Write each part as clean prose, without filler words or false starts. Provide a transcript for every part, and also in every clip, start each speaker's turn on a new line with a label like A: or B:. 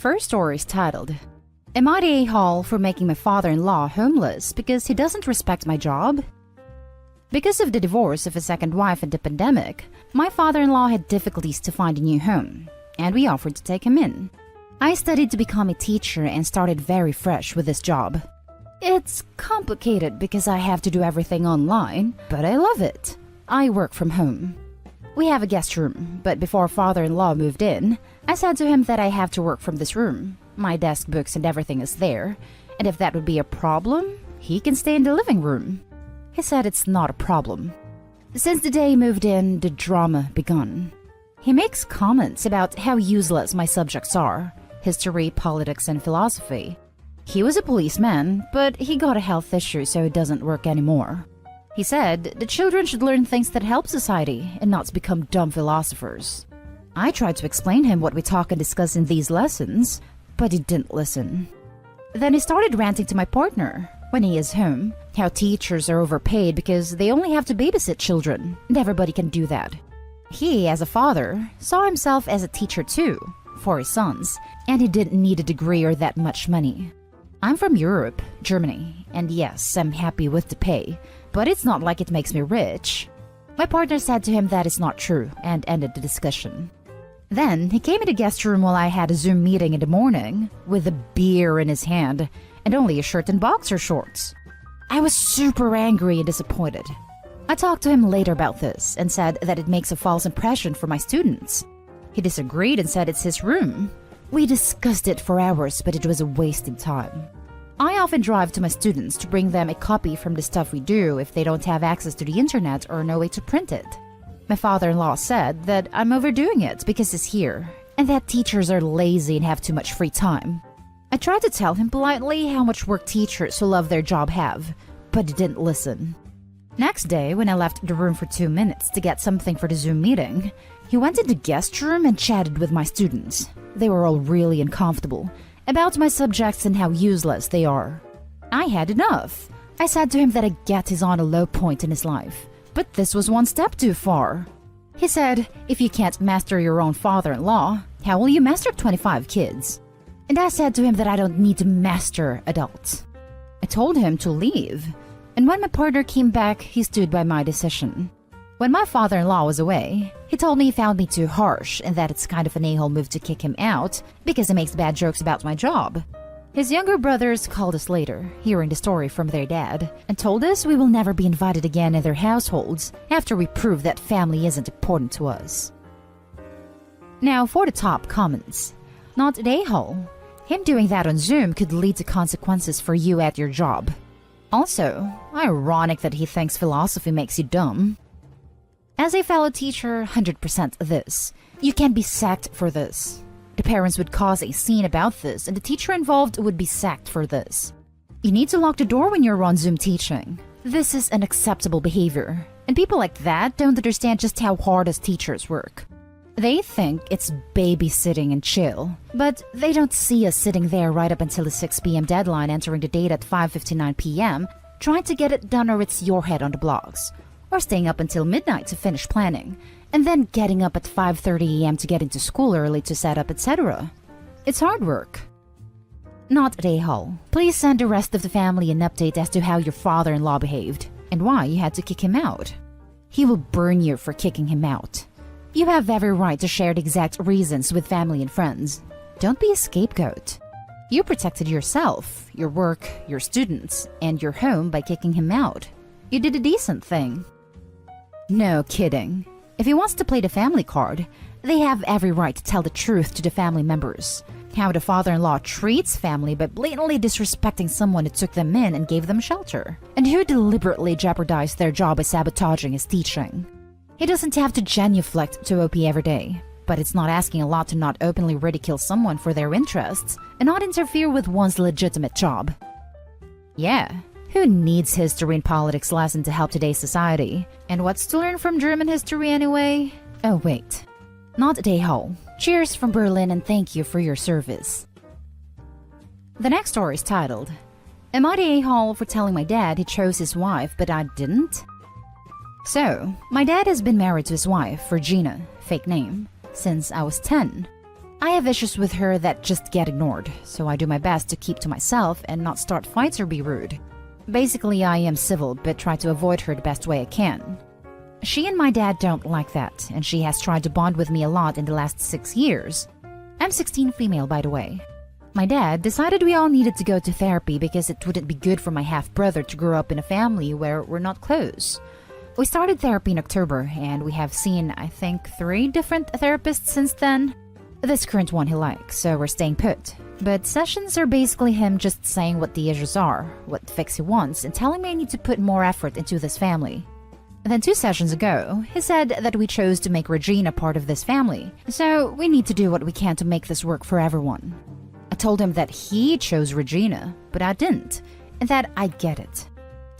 A: first story is titled, Am I the a-hole for making my father-in-law homeless because he doesn't respect my job? Because of the divorce of his second wife and the pandemic, my father-in-law had difficulties to find a new home, and we offered to take him in. I studied to become a teacher and started very fresh with this job. It's complicated because I have to do everything online, but I love it. I work from home. We have a guest room, but before father-in-law moved in, I said to him that I have to work from this room. My desk, books, and everything is there, and if that would be a problem, he can stay in the living room. He said it's not a problem. Since the day he moved in, the drama begun. He makes comments about how useless my subjects are: history, politics, and philosophy. He was a policeman, but he got a health issue, so it doesn't work anymore. He said the children should learn things that help society and not become dumb philosophers. I tried to explain him what we talk and discuss in these lessons, but he didn't listen. Then he started ranting to my partner, when he is home, how teachers are overpaid because they only have to babysit children, and everybody can do that. He, as a father, saw himself as a teacher too, for his sons, and he didn't need a degree or that much money. I'm from Europe, Germany, and yes, I'm happy with the pay, but it's not like it makes me rich. My partner said to him that is not true and ended the discussion. Then he came in the guest room while I had a Zoom meeting in the morning with a beer in his hand and only a shirt and boxer shorts. I was super angry and disappointed. I talked to him later about this and said that it makes a false impression for my students. He disagreed and said it's his room. We discussed it for hours, but it was a wasting time. I often drive to my students to bring them a copy from the stuff we do if they don't have access to the internet or no way to print it. My father-in-law said that I'm overdoing it because he's here, and that teachers are lazy and have too much free time. I tried to tell him politely how much work teachers who love their job have, but he didn't listen. Next day, when I left the room for 2 minutes to get something for the Zoom meeting, he went in the guest room and chatted with my students. They were all really uncomfortable about my subjects and how useless they are. I had enough. I said to him that I get he's on a low point in his life, but this was one step too far. He said, if you can't master your own father-in-law, how will you master 25 kids? And I said to him that I don't need to master adults. I told him to leave, and when my partner came back, he stood by my decision. When my father-in-law was away, he told me he found me too harsh and that it's kind of an a-hole move to kick him out because he makes bad jokes about my job. His younger brothers called us later, hearing the story from their dad, and told us we will never be invited again in their households after we prove that family isn't important to us. Now for the top comments. Not an a-hole. Him doing that on Zoom could lead to consequences for you at your job. Also, ironic that he thinks philosophy makes you dumb. As a fellow teacher, 100% this. You can be sacked for this. The parents would cause a scene about this, and the teacher involved would be sacked for this. You need to lock the door when you're on Zoom teaching. This is unacceptable behavior, and people like that don't understand just how hard us teachers work. They think it's babysitting and chill, but they don't see us sitting there right up until the 6 p.m. deadline, entering the date at 5:59 p.m., trying to get it done or it's your head on the blogs, or staying up until midnight to finish planning, and then getting up at 5:30 a.m. to get into school early to set up, etc. It's hard work. Not a a-hole. Please send the rest of the family an update as to how your father-in-law behaved, and why you had to kick him out. He will burn you for kicking him out. You have every right to share the exact reasons with family and friends. Don't be a scapegoat. You protected yourself, your work, your students, and your home by kicking him out. You did a decent thing. No kidding. If he wants to play the family card, they have every right to tell the truth to the family members. How the father-in-law treats family by blatantly disrespecting someone who took them in and gave them shelter, and who deliberately jeopardized their job by sabotaging his teaching. He doesn't have to genuflect to OP every day, but it's not asking a lot to not openly ridicule someone for their interests and not interfere with one's legitimate job. Yeah. Who needs history and politics lesson to help today's society? And what's to learn from German history anyway? Oh wait. Not a a-hole. Cheers from Berlin and thank you for your service. The next story is titled, Am I the a-hole for telling my dad he chose his wife but I didn't? So, my dad has been married to his wife, Regina, fake name, since I was 10. I have issues with her that just get ignored, so I do my best to keep to myself and not start fights or be rude. Basically, I am civil but try to avoid her the best way I can. She and my dad don't like that, and she has tried to bond with me a lot in the last 6 years. I'm 16 female, by the way. My dad decided we all needed to go to therapy because it wouldn't be good for my half-brother to grow up in a family where we're not close. We started therapy in October, and we have seen, I think, 3 different therapists since then. This current one he likes, so we're staying put. But sessions are basically him just saying what the issues are, what fix he wants, and telling me I need to put more effort into this family. Then 2 sessions ago, he said that we chose to make Regina part of this family, so we need to do what we can to make this work for everyone. I told him that he chose Regina, but I didn't, and that I get it.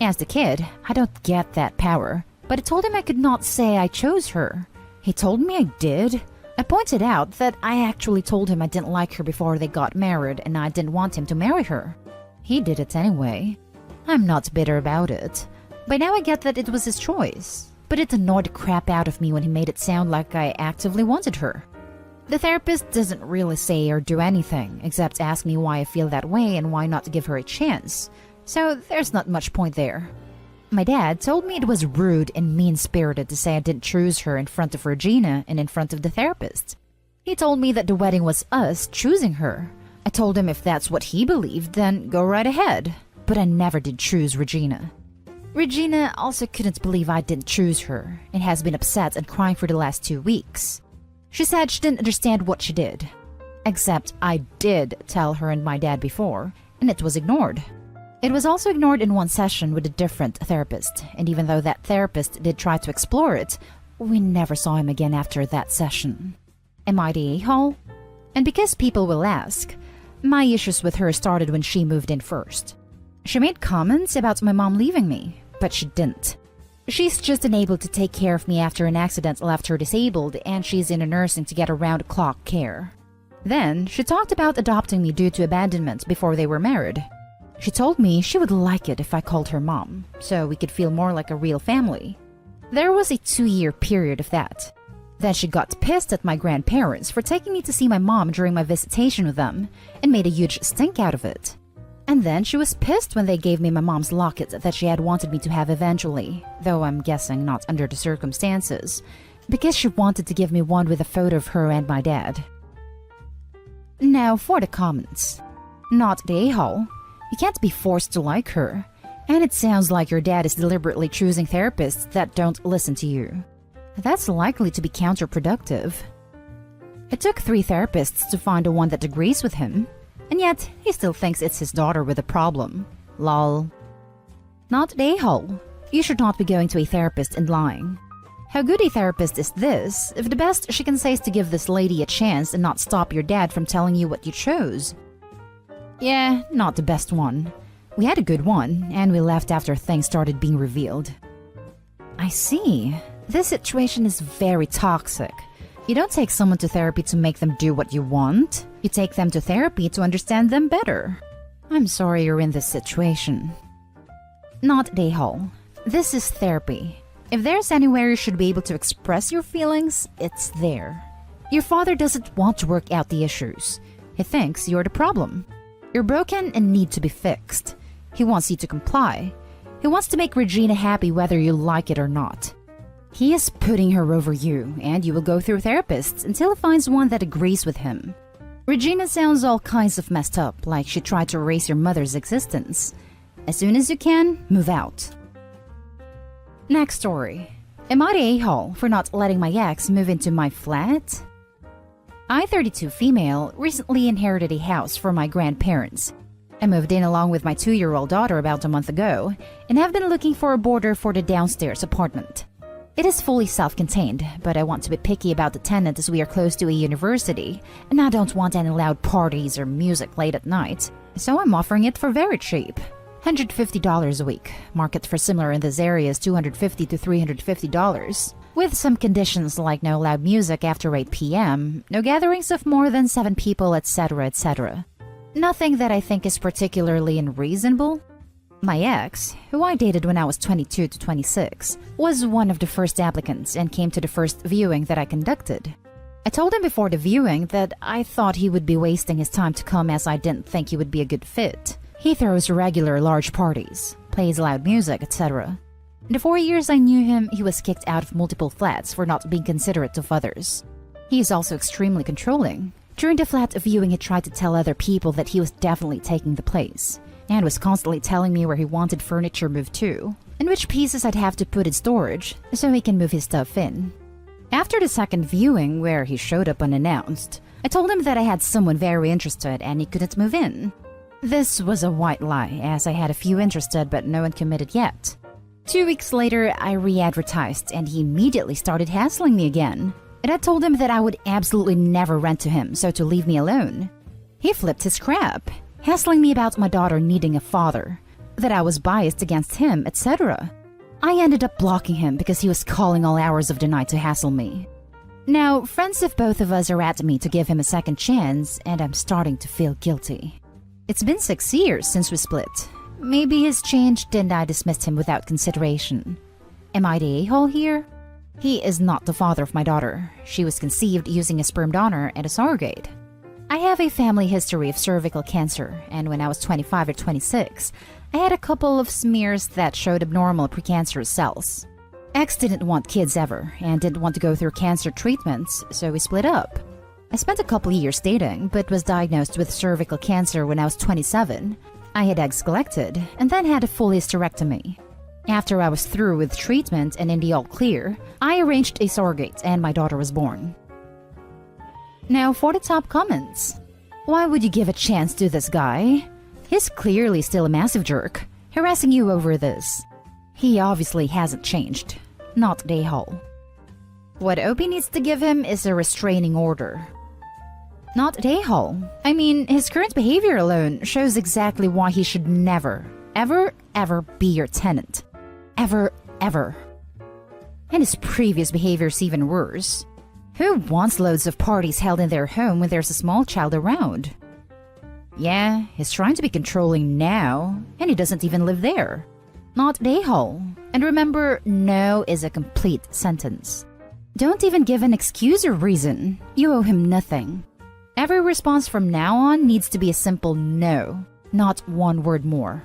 A: As the kid, I don't get that power, but I told him I could not say I chose her. He told me I did. I pointed out that I actually told him I didn't like her before they got married and I didn't want him to marry her. He did it anyway. I'm not bitter about it. By now I get that it was his choice, but it annoyed the crap out of me when he made it sound like I actively wanted her. The therapist doesn't really say or do anything, except ask me why I feel that way and why not give her a chance, so there's not much point there. My dad told me it was rude and mean-spirited to say I didn't choose her in front of Regina and in front of the therapist. He told me that the wedding was us choosing her. I told him if that's what he believed, then go right ahead. But I never did choose Regina. Regina also couldn't believe I didn't choose her and has been upset and crying for the last 2 weeks. She said she didn't understand what she did. Except I did tell her and my dad before, and it was ignored. It was also ignored in one session with a different therapist, and even though that therapist did try to explore it, we never saw him again after that session. Am I the a-hole? And because people will ask, my issues with her started when she moved in first. She made comments about my mom leaving me, but she didn't. She's just unable to take care of me after an accident left her disabled, and she's in a nursing to get around-the-clock care. Then, she talked about adopting me due to abandonment before they were married. She told me she would like it if I called her mom, so we could feel more like a real family. There was a 2-year period of that. Then she got pissed at my grandparents for taking me to see my mom during my visitation with them, and made a huge stink out of it. And then she was pissed when they gave me my mom's locket that she had wanted me to have eventually, though I'm guessing not under the circumstances, because she wanted to give me one with a photo of her and my dad. Now for the comments. Not the a-hole. You can't be forced to like her. And it sounds like your dad is deliberately choosing therapists that don't listen to you. That's likely to be counterproductive. It took 3 therapists to find the one that agrees with him, and yet he still thinks it's his daughter with a problem. Lol. Not the a-hole. You should not be going to a therapist and lying. How good a therapist is this if the best she can say is to give this lady a chance and not stop your dad from telling you what you chose? Yeah, not the best one. We had a good one, and we left after things started being revealed. I see. This situation is very toxic. You don't take someone to therapy to make them do what you want. You take them to therapy to understand them better. I'm sorry you're in this situation. Not the a-hole. This is therapy. If there's anywhere you should be able to express your feelings, it's there. Your father doesn't want to work out the issues. He thinks you're the problem. You're broken and need to be fixed. He wants you to comply. He wants to make Regina happy whether you like it or not. He is putting her over you, and you will go through therapists until he finds one that agrees with him. Regina sounds all kinds of messed up, like she tried to erase your mother's existence. As soon as you can, move out. Next story. Am I the a-hole for not letting my ex move into my flat? I, 32 female, recently inherited a house from my grandparents. I moved in along with my 2-year-old daughter about a month ago and have been looking for a boarder for the downstairs apartment. It is fully self-contained, but I want to be picky about the tenant as we are close to a university, and I don't want any loud parties or music late at night, so I'm offering it for very cheap. $150 a week. Market for similar in this area is $250 to $350. With some conditions like no loud music after 8 p.m., no gatherings of more than 7 people, etc., etc. Nothing that I think is particularly unreasonable. My ex, who I dated when I was 22 to 26, was one of the first applicants and came to the first viewing that I conducted. I told him before the viewing that I thought he would be wasting his time to come as I didn't think he would be a good fit. He throws regular large parties, plays loud music, etc. In the 4 years I knew him, he was kicked out of multiple flats for not being considerate of others. He is also extremely controlling. During the flat viewing, he tried to tell other people that he was definitely taking the place, and was constantly telling me where he wanted furniture moved to, and which pieces I'd have to put in storage so he can move his stuff in. After the second viewing, where he showed up unannounced, I told him that I had someone very interested and he couldn't move in. This was a white lie, as I had a few interested but no one committed yet. 2 weeks later, I re-advertised and he immediately started hassling me again. And I told him that I would absolutely never rent to him, so to leave me alone. He flipped his crap, hassling me about my daughter needing a father, that I was biased against him, etc. I ended up blocking him because he was calling all hours of the night to hassle me. Now, friends of both of us are at me to give him a second chance, and I'm starting to feel guilty. It's been 6 years since we split. Maybe he's changed and I dismissed him without consideration. Am I the a-hole here? He is not the father of my daughter. She was conceived using a sperm donor and a surrogate. I have a family history of cervical cancer, and when I was 25 or 26, I had a couple of smears that showed abnormal precancerous cells. Ex didn't want kids ever, and didn't want to go through cancer treatments, so we split up. I spent a couple years dating, but was diagnosed with cervical cancer when I was 27. I had eggs collected, and then had a full hysterectomy. After I was through with treatment and in the all clear, I arranged a surrogate and my daughter was born. Now for the top comments. Why would you give a chance to this guy? He's clearly still a massive jerk, harassing you over this. He obviously hasn't changed. Not the a-hole. What Opie needs to give him is a restraining order. Not the a-hole. I mean, his current behavior alone shows exactly why he should never, ever, ever be your tenant. Ever, ever. And his previous behavior's even worse. Who wants loads of parties held in their home when there's a small child around? Yeah, he's trying to be controlling now, and he doesn't even live there. Not the a-hole. And remember, no is a complete sentence. Don't even give an excuse or reason. You owe him nothing. Every response from now on needs to be a simple no, not one word more.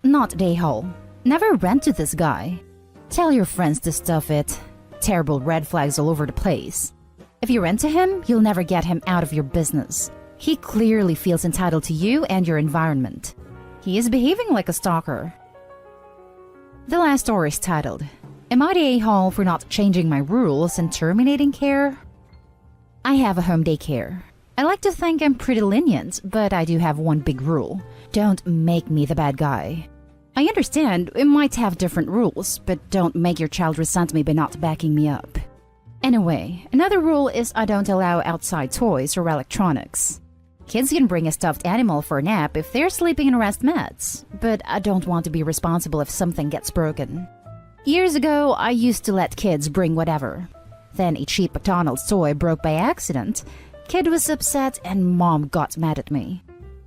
A: Not the a-hole. Never rent to this guy. Tell your friends to stuff it. Terrible red flags all over the place. If you rent to him, you'll never get him out of your business. He clearly feels entitled to you and your environment. He is behaving like a stalker. The last story is titled, Am I the a-hole for not changing my rules and terminating care? I have a home daycare. I like to think I'm pretty lenient, but I do have one big rule. Don't make me the bad guy. I understand we might have different rules, but don't make your child resent me by not backing me up. Anyway, another rule is I don't allow outside toys or electronics. Kids can bring a stuffed animal for a nap if they're sleeping in rest mats, but I don't want to be responsible if something gets broken. Years ago, I used to let kids bring whatever. Then a cheap McDonald's toy broke by accident. Kid was upset and mom got mad at me.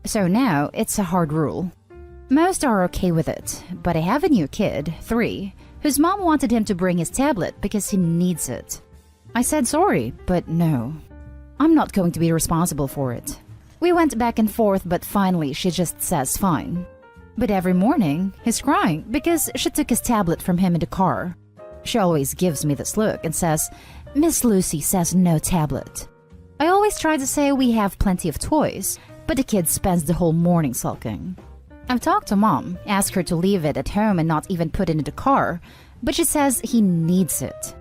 A: So now, it's a hard rule. Most are okay with it, but I have a new kid, 3, whose mom wanted him to bring his tablet because he needs it. I said sorry, but no. I'm not going to be responsible for it. We went back and forth, but finally she just says fine. But every morning, he's crying because she took his tablet from him in the car. She always gives me this look and says, Miss Lucy says no tablet. I always try to say we have plenty of toys, but the kid spends the whole morning sulking. I've talked to mom, asked her to leave it at home and not even put it in the car, but she says he needs it.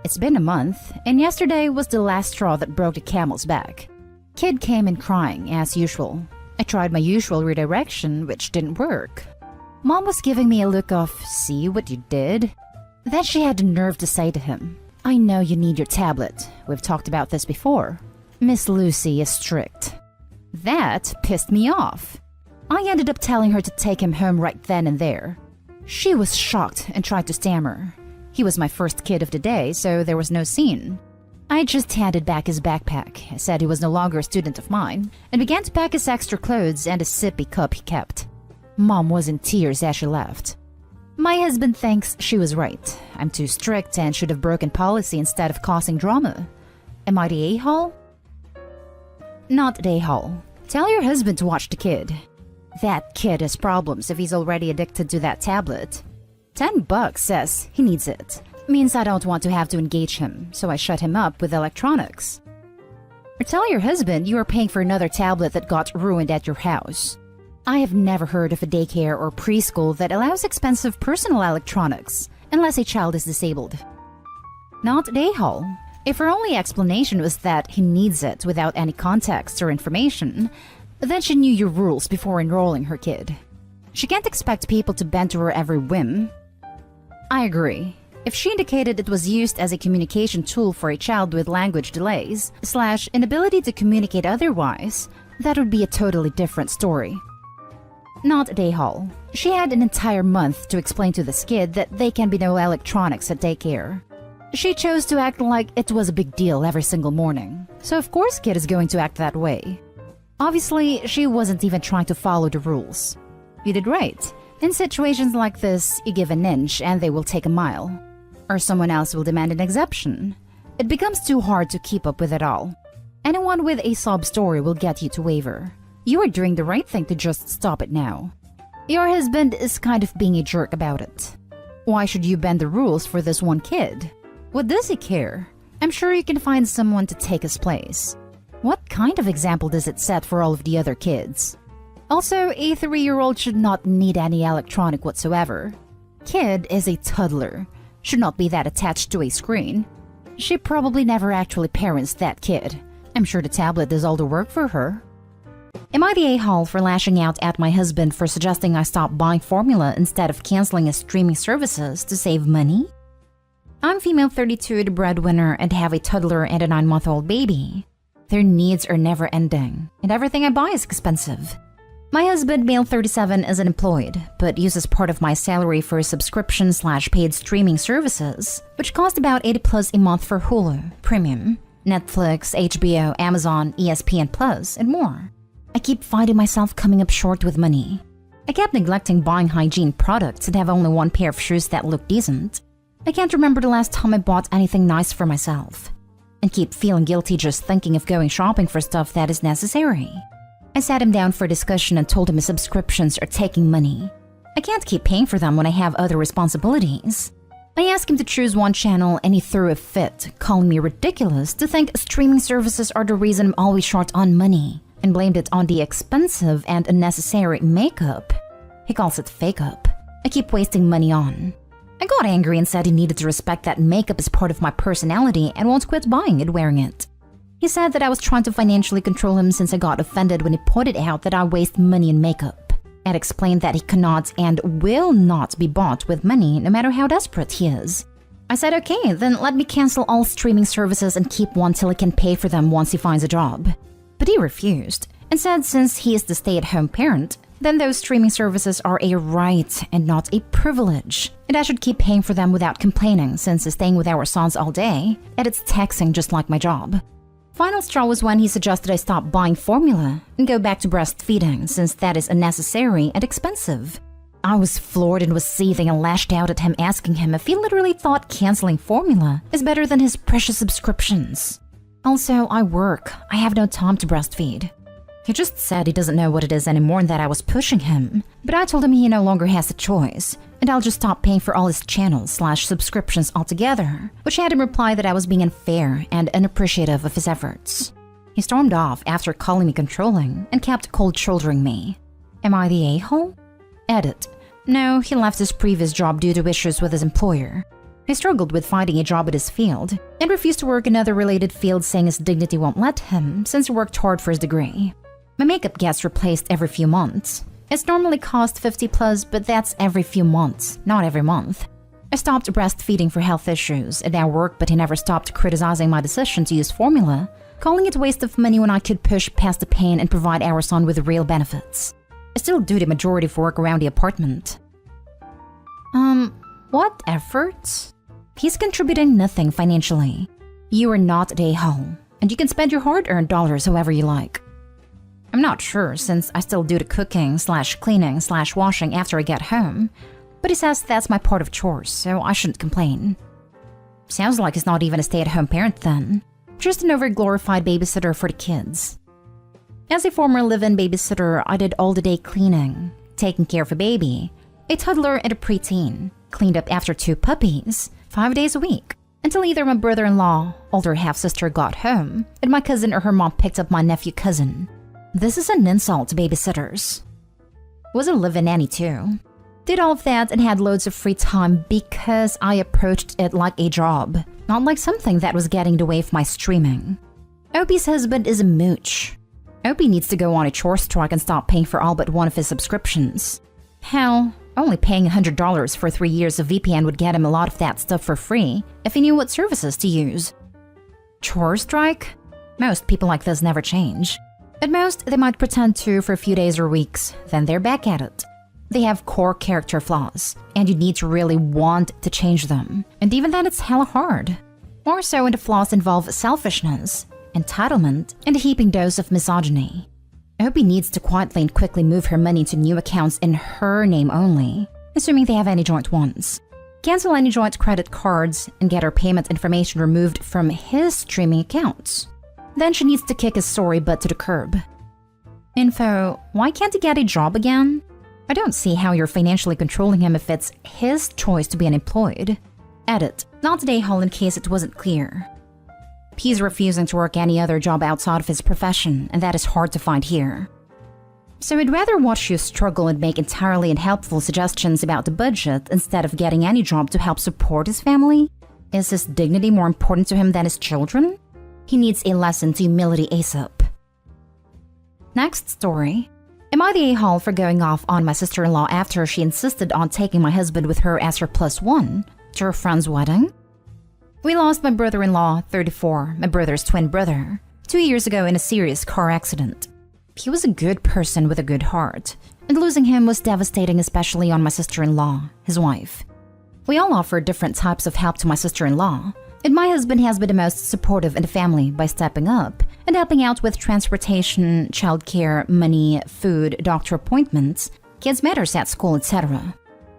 A: It's been a month, and yesterday was the last straw that broke the camel's back. Kid came in crying, as usual. I tried my usual redirection, which didn't work. Mom was giving me a look of, see what you did? Then she had the nerve to say to him, I know you need your tablet. We've talked about this before. Miss Lucy is strict. That pissed me off. I ended up telling her to take him home right then and there. She was shocked and tried to stammer. He was my first kid of the day, so there was no scene. I just handed back his backpack, said he was no longer a student of mine, and began to pack his extra clothes and a sippy cup he kept. Mom was in tears as she left. My husband thinks she was right. I'm too strict and should have broken policy instead of causing drama. Am I the a-hole? Not the a-hole. Tell your husband to watch the kid. That kid has problems if he's already addicted to that tablet. $10 says he needs it. Means I don't want to have to engage him, so I shut him up with electronics. Or tell your husband you are paying for another tablet that got ruined at your house. I have never heard of a daycare or preschool that allows expensive personal electronics, unless a child is disabled. Not the a-hole. If her only explanation was that he needs it without any context or information, then she knew your rules before enrolling her kid. She can't expect people to bend to her every whim. I agree. If she indicated it was used as a communication tool for a child with language delays / inability to communicate otherwise, that would be a totally different story. Not the a-hole. She had an entire month to explain to this kid that there can be no electronics at daycare. She chose to act like it was a big deal every single morning, so of course kid is going to act that way. Obviously, she wasn't even trying to follow the rules. You did right. In situations like this, you give an inch and they will take a mile. Or someone else will demand an exception. It becomes too hard to keep up with it all. Anyone with a sob story will get you to waver. You are doing the right thing to just stop it now. Your husband is kind of being a jerk about it. Why should you bend the rules for this one kid? What does he care? I'm sure you can find someone to take his place. What kind of example does it set for all of the other kids? Also, a 3-year-old should not need any electronic whatsoever. Kid is a toddler. Should not be that attached to a screen. She probably never actually parents that kid. I'm sure the tablet does all the work for her. Am I the a-hole for lashing out at my husband for suggesting I stop buying formula instead of canceling his streaming services to save money? I'm female 32, the breadwinner, and have a toddler and a 9-month-old baby. Their needs are never ending, and everything I buy is expensive. My husband, male 37, is unemployed, but uses part of my salary for subscription / paid streaming services, which cost about $80+ a month for Hulu, Premium, Netflix, HBO, Amazon, ESPN Plus, and more. I keep finding myself coming up short with money. I kept neglecting buying hygiene products and have only one pair of shoes that look decent. I can't remember the last time I bought anything nice for myself. And keep feeling guilty just thinking of going shopping for stuff that is necessary. I sat him down for discussion and told him his subscriptions are taking money. I can't keep paying for them when I have other responsibilities. I asked him to choose one channel and he threw a fit, calling me ridiculous to think streaming services are the reason I'm always short on money, and blamed it on the expensive and unnecessary makeup. He calls it fake-up. I keep wasting money on. I got angry and said he needed to respect that makeup is part of my personality and won't quit buying and wearing it. He said that I was trying to financially control him since I got offended when he pointed out that I waste money in makeup, and explained that he cannot and will not be bought with money no matter how desperate he is. I said okay, then let me cancel all streaming services and keep one till he can pay for them once he finds a job. But he refused, and said since he is the stay-at-home parent, then those streaming services are a right and not a privilege, and I should keep paying for them without complaining since he's staying with our sons all day, and it's taxing just like my job. Final straw was when he suggested I stop buying formula and go back to breastfeeding since that is unnecessary and expensive. I was floored and was seething and lashed out at him, asking him if he literally thought canceling formula is better than his precious subscriptions. Also, I work. I have no time to breastfeed. He just said he doesn't know what it is anymore and that I was pushing him, but I told him he no longer has a choice, and I'll just stop paying for all his channels / subscriptions altogether, which had him reply that I was being unfair and unappreciative of his efforts. He stormed off after calling me controlling and kept cold-shouldering me. Am I the a-hole? Edit. No, he left his previous job due to issues with his employer. He struggled with finding a job at his field and refused to work in other related fields, saying his dignity won't let him since he worked hard for his degree. My makeup gets replaced every few months. It's normally cost $50+, but that's every few months, not every month. I stopped breastfeeding for health issues and now work, but he never stopped criticizing my decision to use formula, calling it a waste of money when I could push past the pain and provide our son with real benefits. I still do the majority of work around the apartment. What efforts? He's contributing nothing financially. You are not the a-hole, and you can spend your hard-earned dollars however you like. I'm not sure since I still do the cooking / cleaning / washing after I get home, but he says that's my part of chores, so I shouldn't complain. Sounds like he's not even a stay-at-home parent then. Just an over-glorified babysitter for the kids. As a former live-in babysitter, I did all the day cleaning, taking care of a baby, a toddler and a preteen, cleaned up after 2 puppies, 5 days a week, until either my brother-in-law, older half-sister got home, and my cousin or her mom picked up my nephew-cousin. This is an insult to babysitters. Was a live-in nanny too. Did all of that and had loads of free time because I approached it like a job, not like something that was getting in the way of my streaming. Opie's husband is a mooch. Opie needs to go on a chore strike and stop paying for all but one of his subscriptions. Hell, only paying $100 for 3 years of VPN would get him a lot of that stuff for free if he knew what services to use. Chore strike? Most people like this never change. At most, they might pretend to for a few days or weeks, then they're back at it. They have core character flaws, and you need to really want to change them. And even then, it's hella hard. More so when the flaws involve selfishness, entitlement, and a heaping dose of misogyny. Opie needs to quietly and quickly move her money to new accounts in her name only, assuming they have any joint ones. Cancel any joint credit cards and get her payment information removed from his streaming accounts. Then she needs to kick his sorry butt to the curb. Info, why can't he get a job again? I don't see how you're financially controlling him if it's his choice to be unemployed. Edit, not today, Hall, in case it wasn't clear. He's refusing to work any other job outside of his profession, and that is hard to find here. So he'd rather watch you struggle and make entirely unhelpful suggestions about the budget instead of getting any job to help support his family? Is his dignity more important to him than his children? He needs a lesson to humility ASAP. Next story. Am I the a-hole for going off on my sister-in-law after she insisted on taking my husband with her as her +1 to her friend's wedding? We lost my brother-in-law, 34, my brother's twin brother, 2 years ago in a serious car accident. He was a good person with a good heart, and losing him was devastating, especially on my sister-in-law, his wife. We all offered different types of help to my sister-in-law, and my husband has been the most supportive in the family by stepping up and helping out with transportation, childcare, money, food, doctor appointments, kids' matters at school, etc.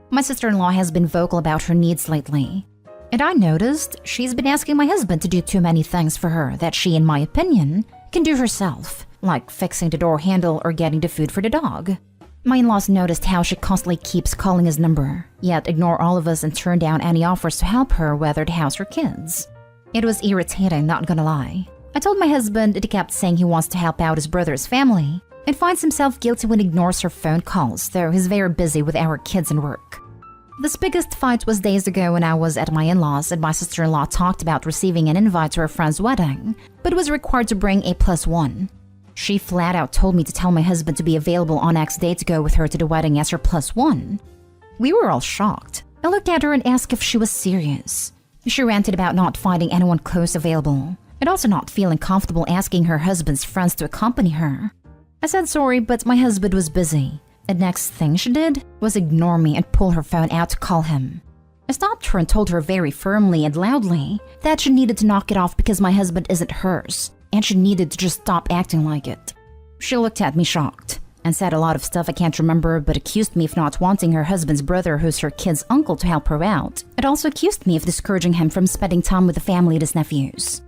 A: My sister-in-law has been vocal about her needs lately. And I noticed she's been asking my husband to do too many things for her that she, in my opinion, can do herself, like fixing the door handle or getting the food for the dog. My in-laws noticed how she constantly keeps calling his number, yet ignore all of us and turn down any offers to help her weather the house or kids. It was irritating, not gonna lie. I told my husband that he kept saying he wants to help out his brother's family and finds himself guilty when he ignores her phone calls, though he's very busy with our kids and work. This biggest fight was days ago when I was at my in-laws and my sister-in-law talked about receiving an invite to her friend's wedding, but was required to bring a +1. She flat out told me to tell my husband to be available on X day to go with her to the wedding as her +1. We were all shocked. I looked at her and asked if she was serious. She ranted about not finding anyone close available, and also not feeling comfortable asking her husband's friends to accompany her. I said sorry, but my husband was busy. The next thing she did was ignore me and pull her phone out to call him. I stopped her and told her very firmly and loudly that she needed to knock it off because my husband isn't hers, and she needed to just stop acting like it. She looked at me shocked and said a lot of stuff I can't remember, but accused me of not wanting her husband's brother, who's her kid's uncle, to help her out. It also accused me of discouraging him from spending time with the family and his nephews.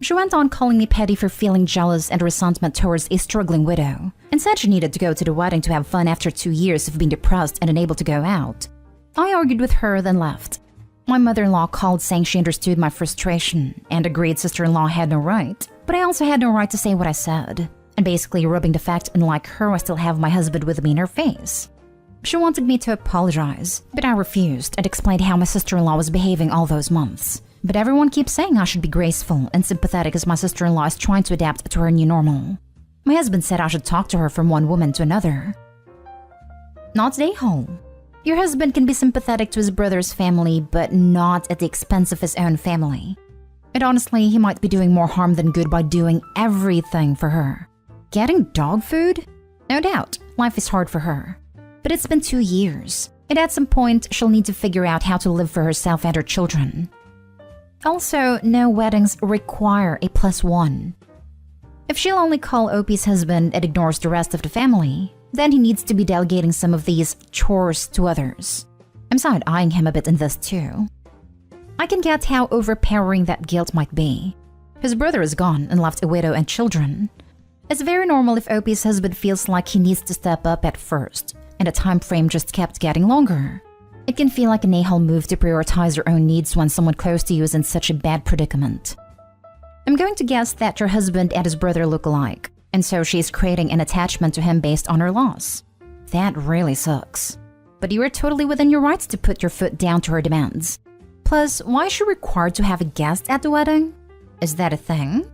A: She went on calling me petty for feeling jealous and resentment towards a struggling widow, and said she needed to go to the wedding to have fun after 2 years of being depressed and unable to go out. I argued with her, then left. My mother-in-law called saying she understood my frustration and agreed sister-in-law had no right, but I also had no right to say what I said, and basically rubbing the fact unlike her I still have my husband with me in her face. She wanted me to apologize, but I refused and explained how my sister-in-law was behaving all those months. But everyone keeps saying I should be graceful and sympathetic as my sister-in-law is trying to adapt to her new normal. My husband said I should talk to her from one woman to another. Not today, home. Your husband can be sympathetic to his brother's family, but not at the expense of his own family. And honestly, he might be doing more harm than good by doing everything for her. Getting dog food? No doubt, life is hard for her. But it's been 2 years, and at some point, she'll need to figure out how to live for herself and her children. Also, no weddings require a +1. If she'll only call Opie's husband and ignores the rest of the family, then he needs to be delegating some of these chores to others. I'm side-eyeing him a bit in this too. I can get how overpowering that guilt might be. His brother is gone and left a widow and children. It's very normal if OP's husband feels like he needs to step up at first, and the time frame just kept getting longer. It can feel like an a-hole move to prioritize your own needs when someone close to you is in such a bad predicament. I'm going to guess that your husband and his brother look alike, and so she's creating an attachment to him based on her loss. That really sucks. But you are totally within your rights to put your foot down to her demands. Plus, why is she required to have a guest at the wedding? Is that a thing?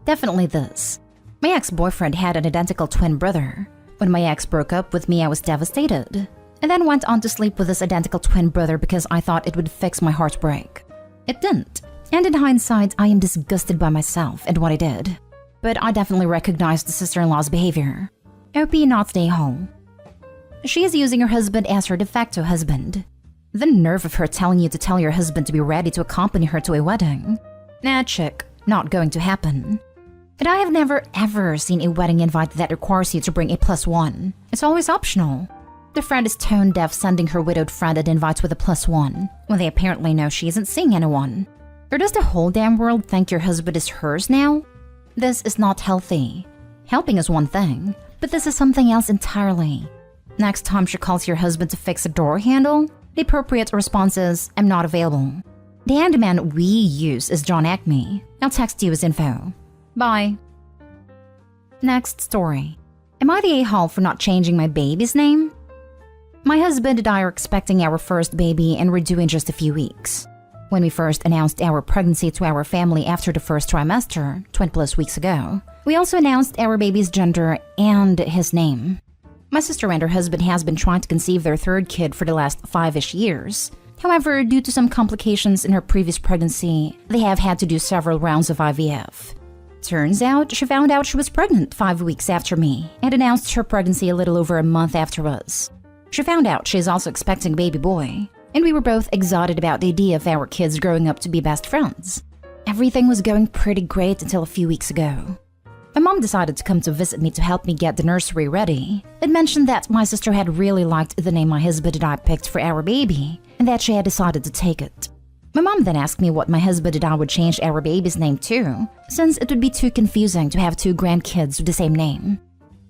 A: Definitely this. My ex-boyfriend had an identical twin brother. When my ex broke up with me, I was devastated, and then went on to sleep with this identical twin brother because I thought it would fix my heartbreak. It didn't. And in hindsight, I am disgusted by myself and what I did. But I definitely recognize the sister-in-law's behavior. OP not stay home. She is using her husband as her de facto husband. The nerve of her telling you to tell your husband to be ready to accompany her to a wedding. Nah, chick, not going to happen. And I have never ever seen a wedding invite that requires you to bring a +1. It's always optional. The friend is tone deaf sending her widowed friend an invite with a +1, when they apparently know she isn't seeing anyone. Or does the whole damn world think your husband is hers now? This is not healthy. Helping is one thing, but this is something else entirely. Next time she calls your husband to fix a door handle, the appropriate response is, I'm not available. The handyman we use is John Acme. I'll text you his info. Bye. Next story. Am I the a-hole for not changing my baby's name? My husband and I are expecting our first baby and we're due in just a few weeks. When we first announced our pregnancy to our family after the first trimester, 20+ weeks ago, we also announced our baby's gender and his name. My sister and her husband has been trying to conceive their third kid for the last 5-ish years. However, due to some complications in her previous pregnancy, they have had to do several rounds of IVF. Turns out, she found out she was pregnant 5 weeks after me and announced her pregnancy a little over a month after us. She found out she is also expecting a baby boy, and we were both excited about the idea of our kids growing up to be best friends. Everything was going pretty great until a few weeks ago. My mom decided to come to visit me to help me get the nursery ready and mentioned that my sister had really liked the name my husband and I picked for our baby and that she had decided to take it. My mom then asked me what my husband and I would change our baby's name to, since it would be too confusing to have 2 grandkids with the same name.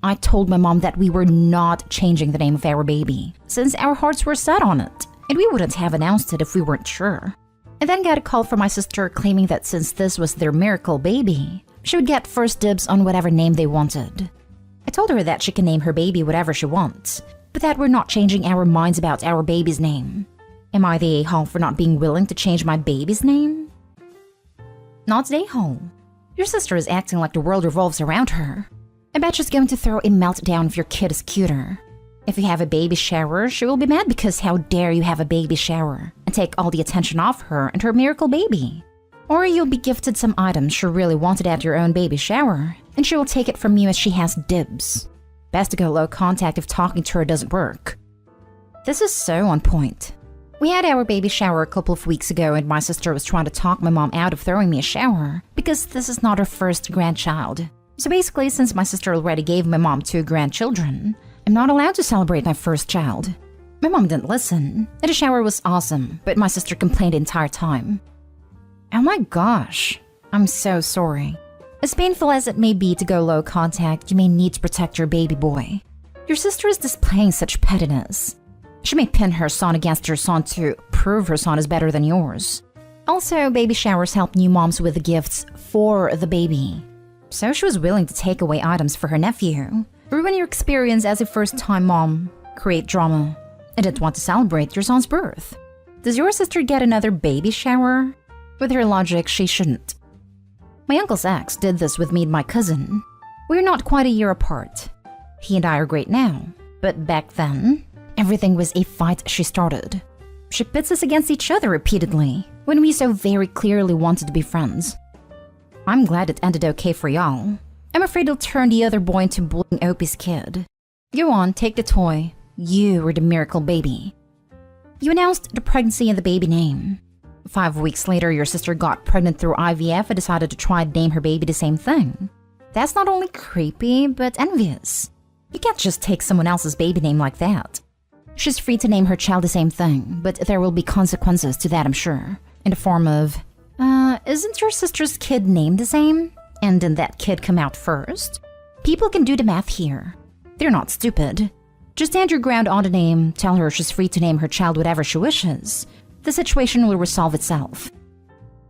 A: I told my mom that we were not changing the name of our baby, since our hearts were set on it, and we wouldn't have announced it if we weren't sure. I then got a call from my sister claiming that since this was their miracle baby, she would get first dibs on whatever name they wanted. I told her that she can name her baby whatever she wants, but that we're not changing our minds about our baby's name. Am I the a-hole for not being willing to change my baby's name? Not the a-hole. Your sister is acting like the world revolves around her. I bet she's going to throw a meltdown if your kid is cuter. If you have a baby shower, she will be mad because how dare you have a baby shower and take all the attention off her and her miracle baby. Or you'll be gifted some items she really wanted at your own baby shower, and she will take it from you as she has dibs. Best to go low contact if talking to her doesn't work. This is so on point. We had our baby shower a couple of weeks ago and my sister was trying to talk my mom out of throwing me a shower because this is not her first grandchild. So basically, since my sister already gave my mom 2 grandchildren, I'm not allowed to celebrate my first child. My mom didn't listen, and the shower was awesome, but my sister complained the entire time. Oh my gosh, I'm so sorry. As painful as it may be to go low contact, you may need to protect your baby boy. Your sister is displaying such pettiness. She may pin her son against your son to prove her son is better than yours. Also, baby showers help new moms with the gifts for the baby. So she was willing to take away items for her nephew, ruin your experience as a first-time mom, create drama, and didn't want to celebrate your son's birth. Does your sister get another baby shower? With her logic, she shouldn't. My uncle's ex did this with me and my cousin. We're not quite a year apart. He and I are great now, but back then, everything was a fight she started. She pits us against each other repeatedly, when we so very clearly wanted to be friends. I'm glad it ended okay for y'all. I'm afraid it'll turn the other boy into bullying Opie's kid. Go on, take the toy. You were the miracle baby. You announced the pregnancy and the baby name. 5 weeks later, your sister got pregnant through IVF and decided to try and name her baby the same thing. That's not only creepy, but envious. You can't just take someone else's baby name like that. She's free to name her child the same thing, but there will be consequences to that, I'm sure, in the form of Isn't your sister's kid named the same? And didn't that kid come out first? People can do the math here. They're not stupid. Just stand your ground on the name, tell her she's free to name her child whatever she wishes. The situation will resolve itself.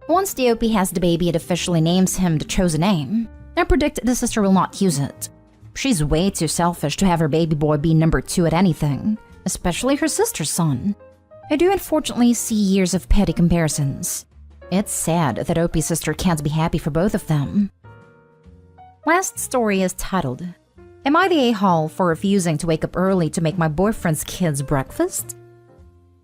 A: Once the OP has the baby, it officially names him the chosen name. I predict the sister will not use it. She's way too selfish to have her baby boy be number 2 at anything, especially her sister's son. I do unfortunately see years of petty comparisons. It's sad that OP's sister can't be happy for both of them. Last story is titled, Am I the a-hole for refusing to wake up early to make my boyfriend's kids breakfast?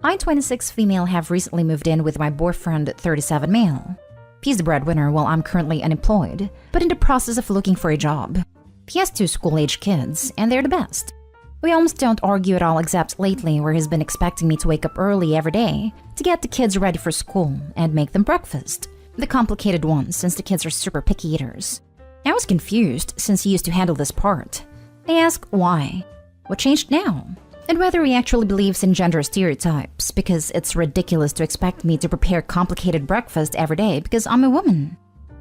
A: I, 26 female, have recently moved in with my boyfriend, 37 male. He's the breadwinner while I'm currently unemployed, but in the process of looking for a job. He has 2 school-age kids, and they're the best. We almost don't argue at all except lately where he's been expecting me to wake up early every day to get the kids ready for school and make them breakfast. The complicated ones since the kids are super picky eaters. I was confused since he used to handle this part. I ask why, what changed now, and whether he actually believes in gender stereotypes because it's ridiculous to expect me to prepare complicated breakfast every day because I'm a woman.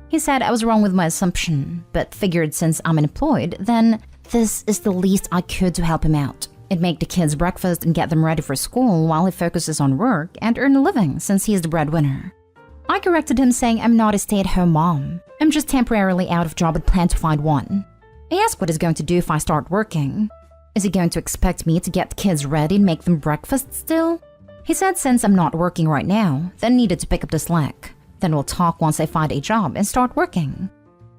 A: He said I was wrong with my assumption, but figured since I'm unemployed, then this is the least I could to help him out. I'd make the kids breakfast and get them ready for school while he focuses on work and earn a living since he's the breadwinner. I corrected him saying I'm not a stay-at-home mom. I'm just temporarily out of job and plan to find one. I asked what he's going to do if I start working. Is he going to expect me to get the kids ready and make them breakfast still? He said since I'm not working right now, then needed to pick up the slack. Then we'll talk once I find a job and start working.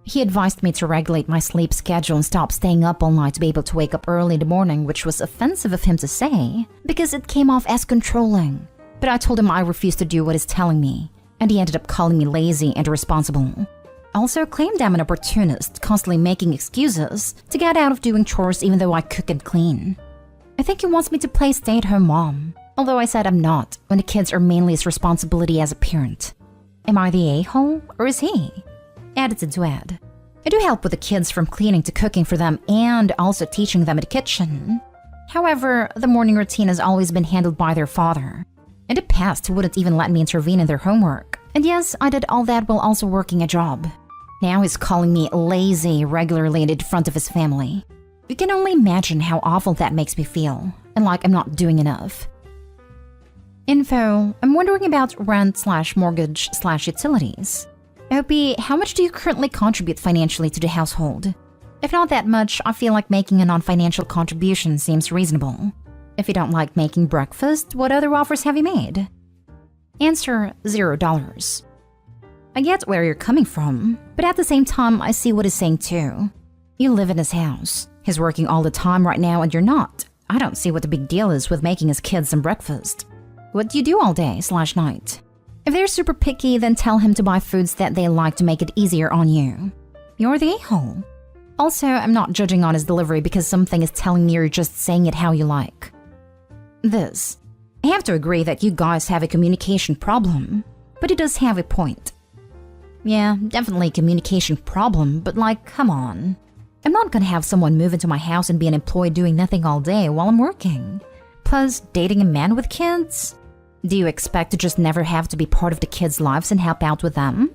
A: He advised me to regulate my sleep schedule and stop staying up all night to be able to wake up early in the morning, which was offensive of him to say because it came off as controlling. But I told him I refused to do what he's telling me, and he ended up calling me lazy and irresponsible. Also claimed I'm an opportunist, constantly making excuses to get out of doing chores even though I cook and clean. I think he wants me to play stay-at-home mom, although I said I'm not when the kids are mainly his responsibility as a parent. Am I the a-hole or is he? Edited to add, I do help with the kids from cleaning to cooking for them and also teaching them in the kitchen. However, the morning routine has always been handled by their father. In the past, he wouldn't even let me intervene in their homework. And yes, I did all that while also working a job. Now he's calling me lazy regularly in front of his family. You can only imagine how awful that makes me feel, and like I'm not doing enough. Info, I'm wondering about rent/mortgage/utilities. Opie, how much do you currently contribute financially to the household? If not that much, I feel like making a non-financial contribution seems reasonable. If you don't like making breakfast, what other offers have you made? Answer, $0. I get where you're coming from, but at the same time, I see what he's saying too. You live in his house. He's working all the time right now and you're not. I don't see what the big deal is with making his kids some breakfast. What do you do all day/night? If they're super picky, then tell him to buy foods that they like to make it easier on you. You're the a-hole. Also, I'm not judging on his delivery because something is telling me you're just saying it how you like. This. I have to agree that you guys have a communication problem, but he does have a point. Yeah, definitely a communication problem, but like, come on. I'm not gonna have someone move into my house and be unemployed doing nothing all day while I'm working. Plus, dating a man with kids? Do you expect to just never have to be part of the kids' lives and help out with them?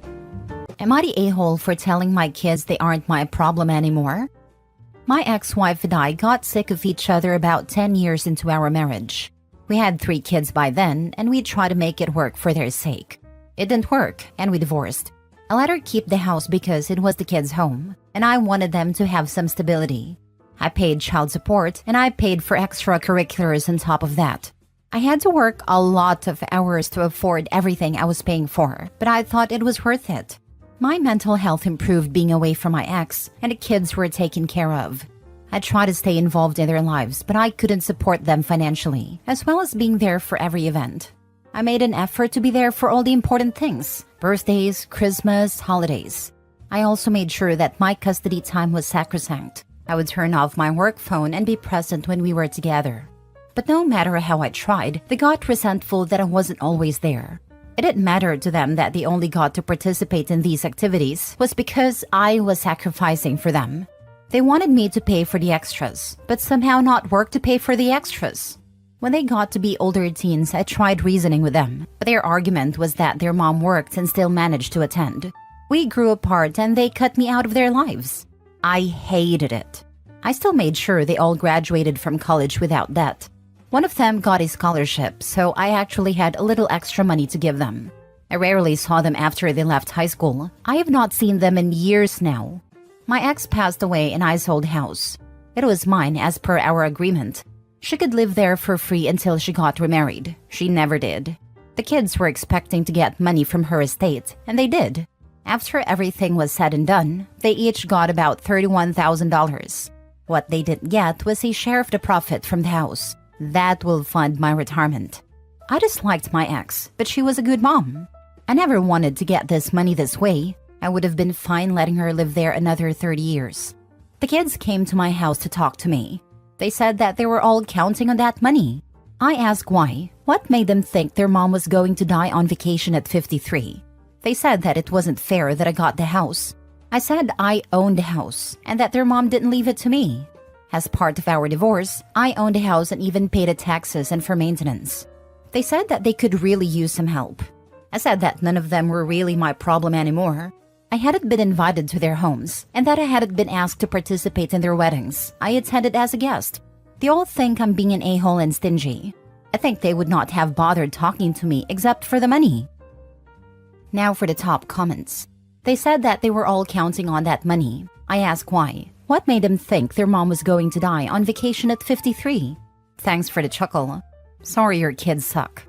A: Am I the a-hole for telling my kids they aren't my problem anymore? My ex-wife and I got sick of each other about 10 years into our marriage. We had 3 kids by then, and we tried to make it work for their sake. It didn't work, and we divorced. I let her keep the house because it was the kids' home, and I wanted them to have some stability. I paid child support, and I paid for extracurriculars on top of that. I had to work a lot of hours to afford everything I was paying for, but I thought it was worth it. My mental health improved being away from my ex, and the kids were taken care of. I tried to stay involved in their lives, but I couldn't support them financially, as well as being there for every event. I made an effort to be there for all the important things: birthdays, Christmas, holidays. I also made sure that my custody time was sacrosanct. I would turn off my work phone and be present when we were together. But no matter how I tried, they got resentful that I wasn't always there. It didn't matter to them that they only got to participate in these activities was because I was sacrificing for them. They wanted me to pay for the extras, but somehow not work to pay for the extras. When they got to be older teens, I tried reasoning with them, but their argument was that their mom worked and still managed to attend. We grew apart and they cut me out of their lives. I hated it. I still made sure they all graduated from college without debt. One of them got a scholarship, so I actually had a little extra money to give them. I rarely saw them after they left high school. I have not seen them in years now. My ex passed away and I sold house. It was mine as per our agreement. She could live there for free until she got remarried. She never did. The kids were expecting to get money from her estate, and they did. After everything was said and done, they each got about $31,000. What they didn't get was a share of the profit from the house. That will fund my retirement. I disliked my ex, but she was a good mom. I never wanted to get this money this way. I would have been fine letting her live there another 30 years. The kids came to my house to talk to me. They said that they were all counting on that money. I asked why. What made them think their mom was going to die on vacation at 53? They said that it wasn't fair that I got the house. I said I owned the house and that their mom didn't leave it to me. As part of our divorce, I owned the house and even paid the taxes and for maintenance. They said that they could really use some help. I said that none of them were really my problem anymore. I hadn't been invited to their homes, and that I hadn't been asked to participate in their weddings. I attended as a guest. They all think I'm being an a-hole and stingy. I think they would not have bothered talking to me except for the money. Now for the top comments. They said that they were all counting on that money. I asked why. What made them think their mom was going to die on vacation at 53? Thanks for the chuckle. Sorry your kids suck.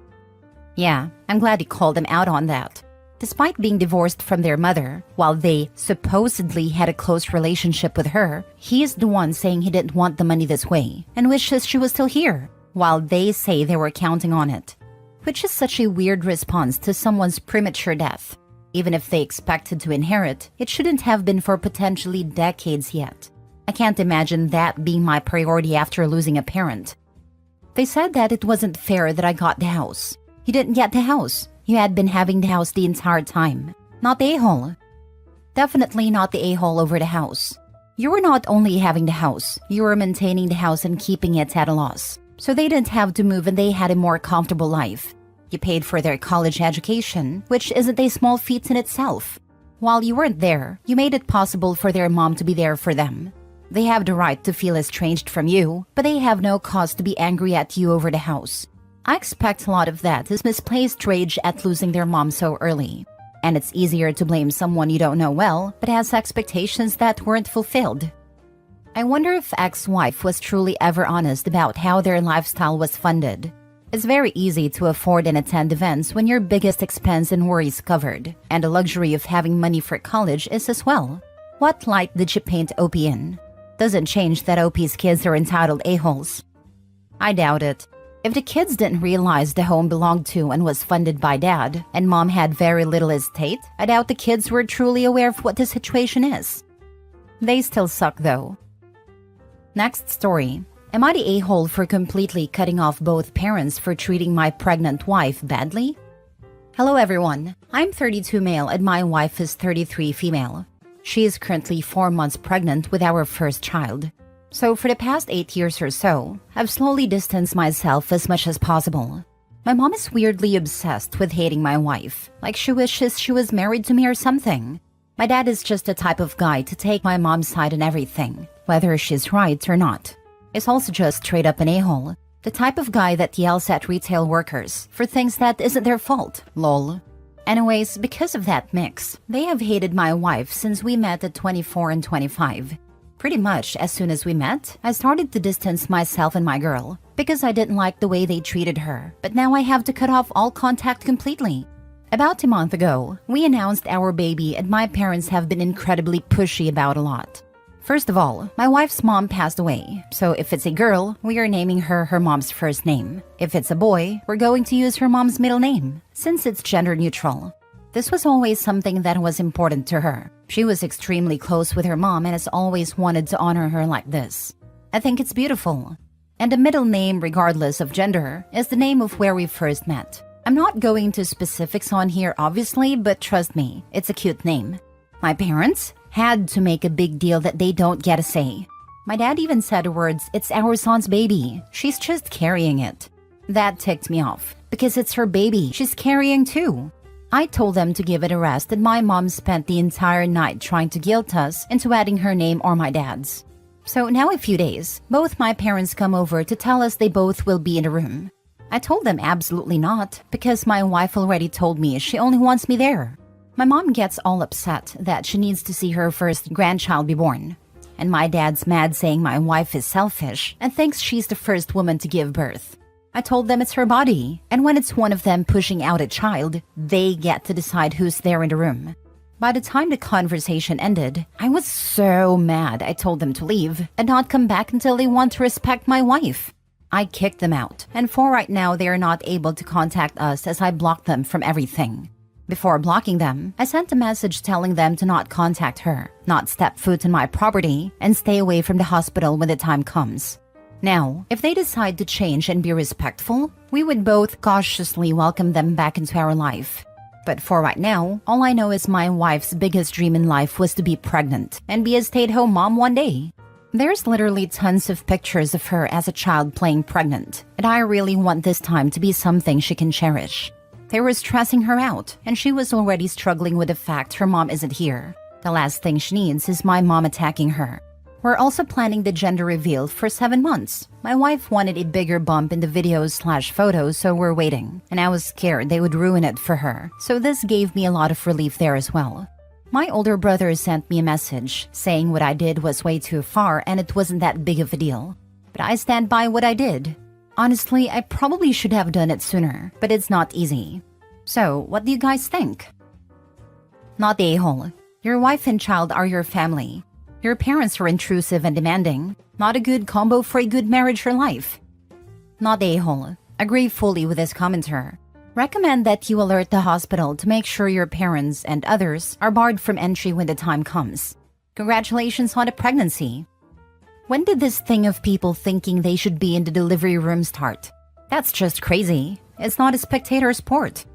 A: Yeah, I'm glad you called them out on that. Despite being divorced from their mother, while they supposedly had a close relationship with her, he is the one saying he didn't want the money this way and wishes she was still here, while they say they were counting on it. Which is such a weird response to someone's premature death. Even if they expected to inherit, it shouldn't have been for potentially decades yet. I can't imagine that being my priority after losing a parent. They said that it wasn't fair that I got the house. You didn't get the house. You had been having the house the entire time. Not the a-hole. Definitely not the a-hole over the house. You were not only having the house, you were maintaining the house and keeping it at a loss. So they didn't have to move and they had a more comfortable life. You paid for their college education, which isn't a small feat in itself. While you weren't there, you made it possible for their mom to be there for them. They have the right to feel estranged from you, but they have no cause to be angry at you over the house. I expect a lot of that is misplaced rage at losing their mom so early. And it's easier to blame someone you don't know well, but has expectations that weren't fulfilled. I wonder if ex-wife was truly ever honest about how their lifestyle was funded. It's very easy to afford and attend events when your biggest expense and worry is covered, and the luxury of having money for college is as well. What light did you paint OP in? Doesn't change that OP's kids are entitled a-holes. I doubt it. If the kids didn't realize the home belonged to and was funded by dad, and mom had very little estate, I doubt the kids were truly aware of what the situation is. They still suck though. Next story. Am I the a-hole for completely cutting off both parents for treating my pregnant wife badly? Hello everyone. I'm 32 male and my wife is 33 female. She is currently 4 months pregnant with our first child. So for the past 8 years or so, I've slowly distanced myself as much as possible. My mom is weirdly obsessed with hating my wife, like she wishes she was married to me or something. My dad is just the type of guy to take my mom's side in everything, whether she's right or not. He's also just straight up an a-hole, the type of guy that yells at retail workers for things that isn't their fault, lol. Anyways, because of that mix, they have hated my wife since we met at 24 and 25. Pretty much as soon as we met, I started to distance myself and my girl because I didn't like the way they treated her, but now I have to cut off all contact completely. About a month ago, we announced our baby and my parents have been incredibly pushy about a lot. First of all, my wife's mom passed away, so if it's a girl, we are naming her her mom's first name. If it's a boy, we're going to use her mom's middle name, since it's gender neutral. This was always something that was important to her. She was extremely close with her mom and has always wanted to honor her like this. I think it's beautiful. And the middle name, regardless of gender, is the name of where we first met. I'm not going into specifics on here obviously, but trust me, it's a cute name. My parents had to make a big deal that they don't get a say. My dad even said the words, "It's our son's baby. She's just carrying it." That ticked me off, because it's her baby she's carrying too. I told them to give it a rest that my mom spent the entire night trying to guilt us into adding her name or my dad's. So now a few days, both my parents come over to tell us they both will be in the room. I told them absolutely not, because my wife already told me she only wants me there. My mom gets all upset that she needs to see her first grandchild be born. And my dad's mad, saying my wife is selfish and thinks she's the first woman to give birth. I told them it's her body, and when it's one of them pushing out a child, they get to decide who's there in the room. By the time the conversation ended, I was so mad I told them to leave and not come back until they want to respect my wife. I kicked them out, and for right now they are not able to contact us as I blocked them from everything. Before blocking them, I sent a message telling them to not contact her, not step foot on my property, and stay away from the hospital when the time comes. Now, if they decide to change and be respectful, we would both cautiously welcome them back into our life. But for right now, all I know is my wife's biggest dream in life was to be pregnant and be a stay-at-home mom one day. There's literally tons of pictures of her as a child playing pregnant, and I really want this time to be something she can cherish. They were stressing her out, and she was already struggling with the fact her mom isn't here. The last thing she needs is my mom attacking her. We're also planning the gender reveal for 7 months. My wife wanted a bigger bump in the videos/photos, so we're waiting, and I was scared they would ruin it for her, so this gave me a lot of relief there as well. My older brother sent me a message saying what I did was way too far and it wasn't that big of a deal. But I stand by what I did. Honestly, I probably should have done it sooner, but it's not easy. So, what do you guys think? Not the a-hole. Your wife and child are your family. Your parents are intrusive and demanding. Not a good combo for a good marriage or life. Not the a-hole. Agree fully with this commenter. Recommend that you alert the hospital to make sure your parents and others are barred from entry when the time comes. Congratulations on the pregnancy. When did this thing of people thinking they should be in the delivery room start? That's just crazy. It's not a spectator sport.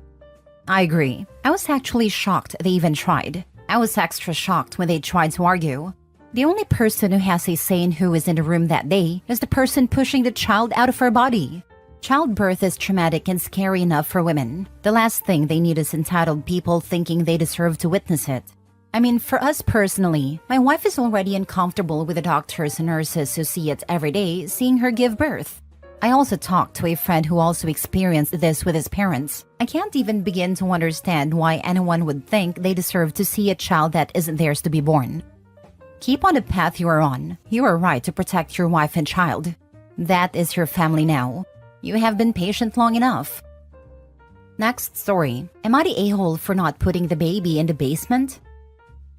A: I agree. I was actually shocked they even tried. I was extra shocked when they tried to argue. The only person who has a say in who is in the room that day is the person pushing the child out of her body. Childbirth is traumatic and scary enough for women. The last thing they need is entitled people thinking they deserve to witness it. I mean, for us personally, my wife is already uncomfortable with the doctors and nurses who see it every day, seeing her give birth. I also talked to a friend who also experienced this with his parents. I can't even begin to understand why anyone would think they deserve to see a child that isn't theirs to be born. Keep on the path you are on. You are right to protect your wife and child. That is your family now. You have been patient long enough. Next story. Am I the a-hole for not putting the baby in the basement?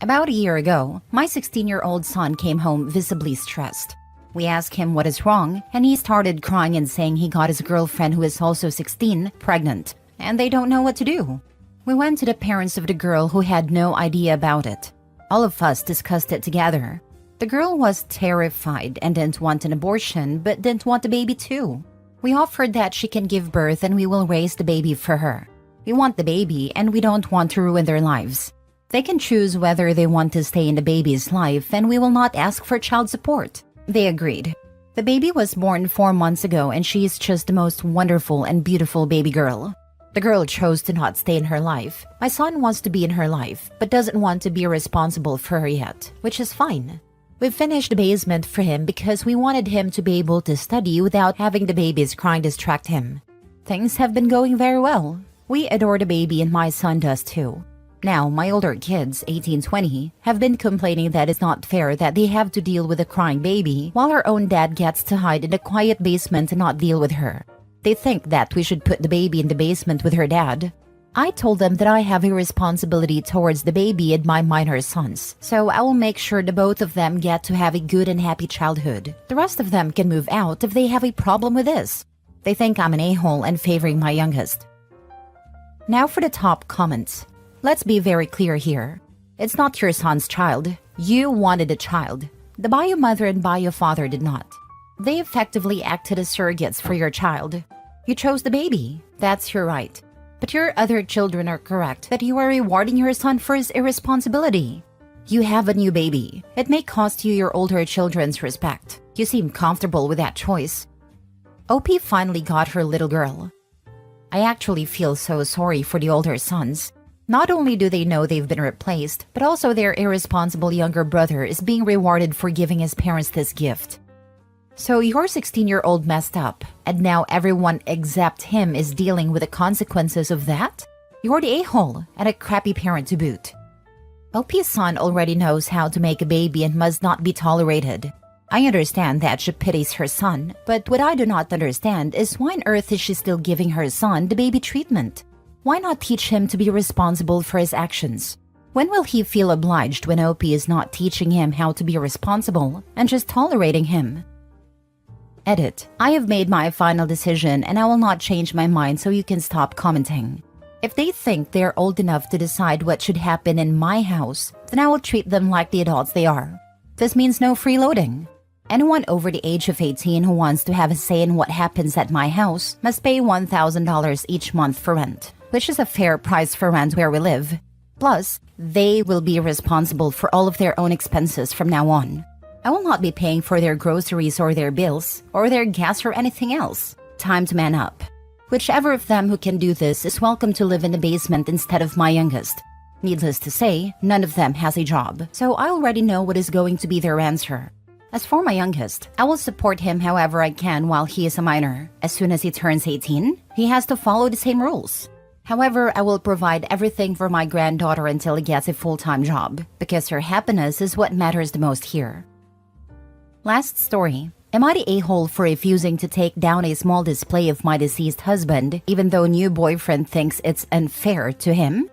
A: About a year ago, my 16-year-old son came home visibly stressed. We asked him what is wrong, and he started crying and saying he got his girlfriend, who is also 16, pregnant, and they don't know what to do. We went to the parents of the girl, who had no idea about it. All of us discussed it together. The girl was terrified and didn't want an abortion, but didn't want the baby too. We offered that she can give birth and we will raise the baby for her. We want the baby and we don't want to ruin their lives. They can choose whether they want to stay in the baby's life, and we will not ask for child support. They agreed. The baby was born 4 months ago and she is just the most wonderful and beautiful baby girl. The girl chose to not stay in her life. My son wants to be in her life, but doesn't want to be responsible for her yet, which is fine. We finished the basement for him because we wanted him to be able to study without having the babies crying distract him. Things have been going very well. We adore the baby and my son does too. Now, my older kids, 18-20, have been complaining that it's not fair that they have to deal with a crying baby while her own dad gets to hide in a quiet basement and not deal with her. They think that we should put the baby in the basement with her dad. I told them that I have a responsibility towards the baby and my minor sons, so I will make sure the both of them get to have a good and happy childhood. The rest of them can move out if they have a problem with this. They think I'm an a-hole and favoring my youngest. Now for the top comments. Let's be very clear here. It's not your son's child. You wanted a child. The bio mother and bio father did not. They effectively acted as surrogates for your child. You chose the baby. That's your right. But your other children are correct that you are rewarding your son for his irresponsibility. You have a new baby. It may cost you your older children's respect. You seem comfortable with that choice. OP finally got her little girl. I actually feel so sorry for the older sons. Not only do they know they've been replaced, but also their irresponsible younger brother is being rewarded for giving his parents this gift. So your 16-year-old messed up, and now everyone except him is dealing with the consequences of that? You're the a-hole, and a crappy parent to boot. OP's son already knows how to make a baby and must not be tolerated. I understand that she pities her son, but what I do not understand is why on earth is she still giving her son the baby treatment? Why not teach him to be responsible for his actions? When will he feel obliged when OP is not teaching him how to be responsible and just tolerating him? Edit. I have made my final decision and I will not change my mind, so you can stop commenting. If they think they are old enough to decide what should happen in my house, then I will treat them like the adults they are. This means no freeloading. Anyone over the age of 18 who wants to have a say in what happens at my house must pay $1,000 each month for rent, which is a fair price for rent where we live. Plus, they will be responsible for all of their own expenses from now on. I will not be paying for their groceries or their bills, or their gas or anything else. Time to man up. Whichever of them who can do this is welcome to live in the basement instead of my youngest. Needless to say, none of them has a job, so I already know what is going to be their answer. As for my youngest, I will support him however I can while he is a minor. As soon as he turns 18, he has to follow the same rules. However, I will provide everything for my granddaughter until he gets a full-time job, because her happiness is what matters the most here. Last story. Am I the a-hole for refusing to take down a small display of my deceased husband, even though new boyfriend thinks it's unfair to him?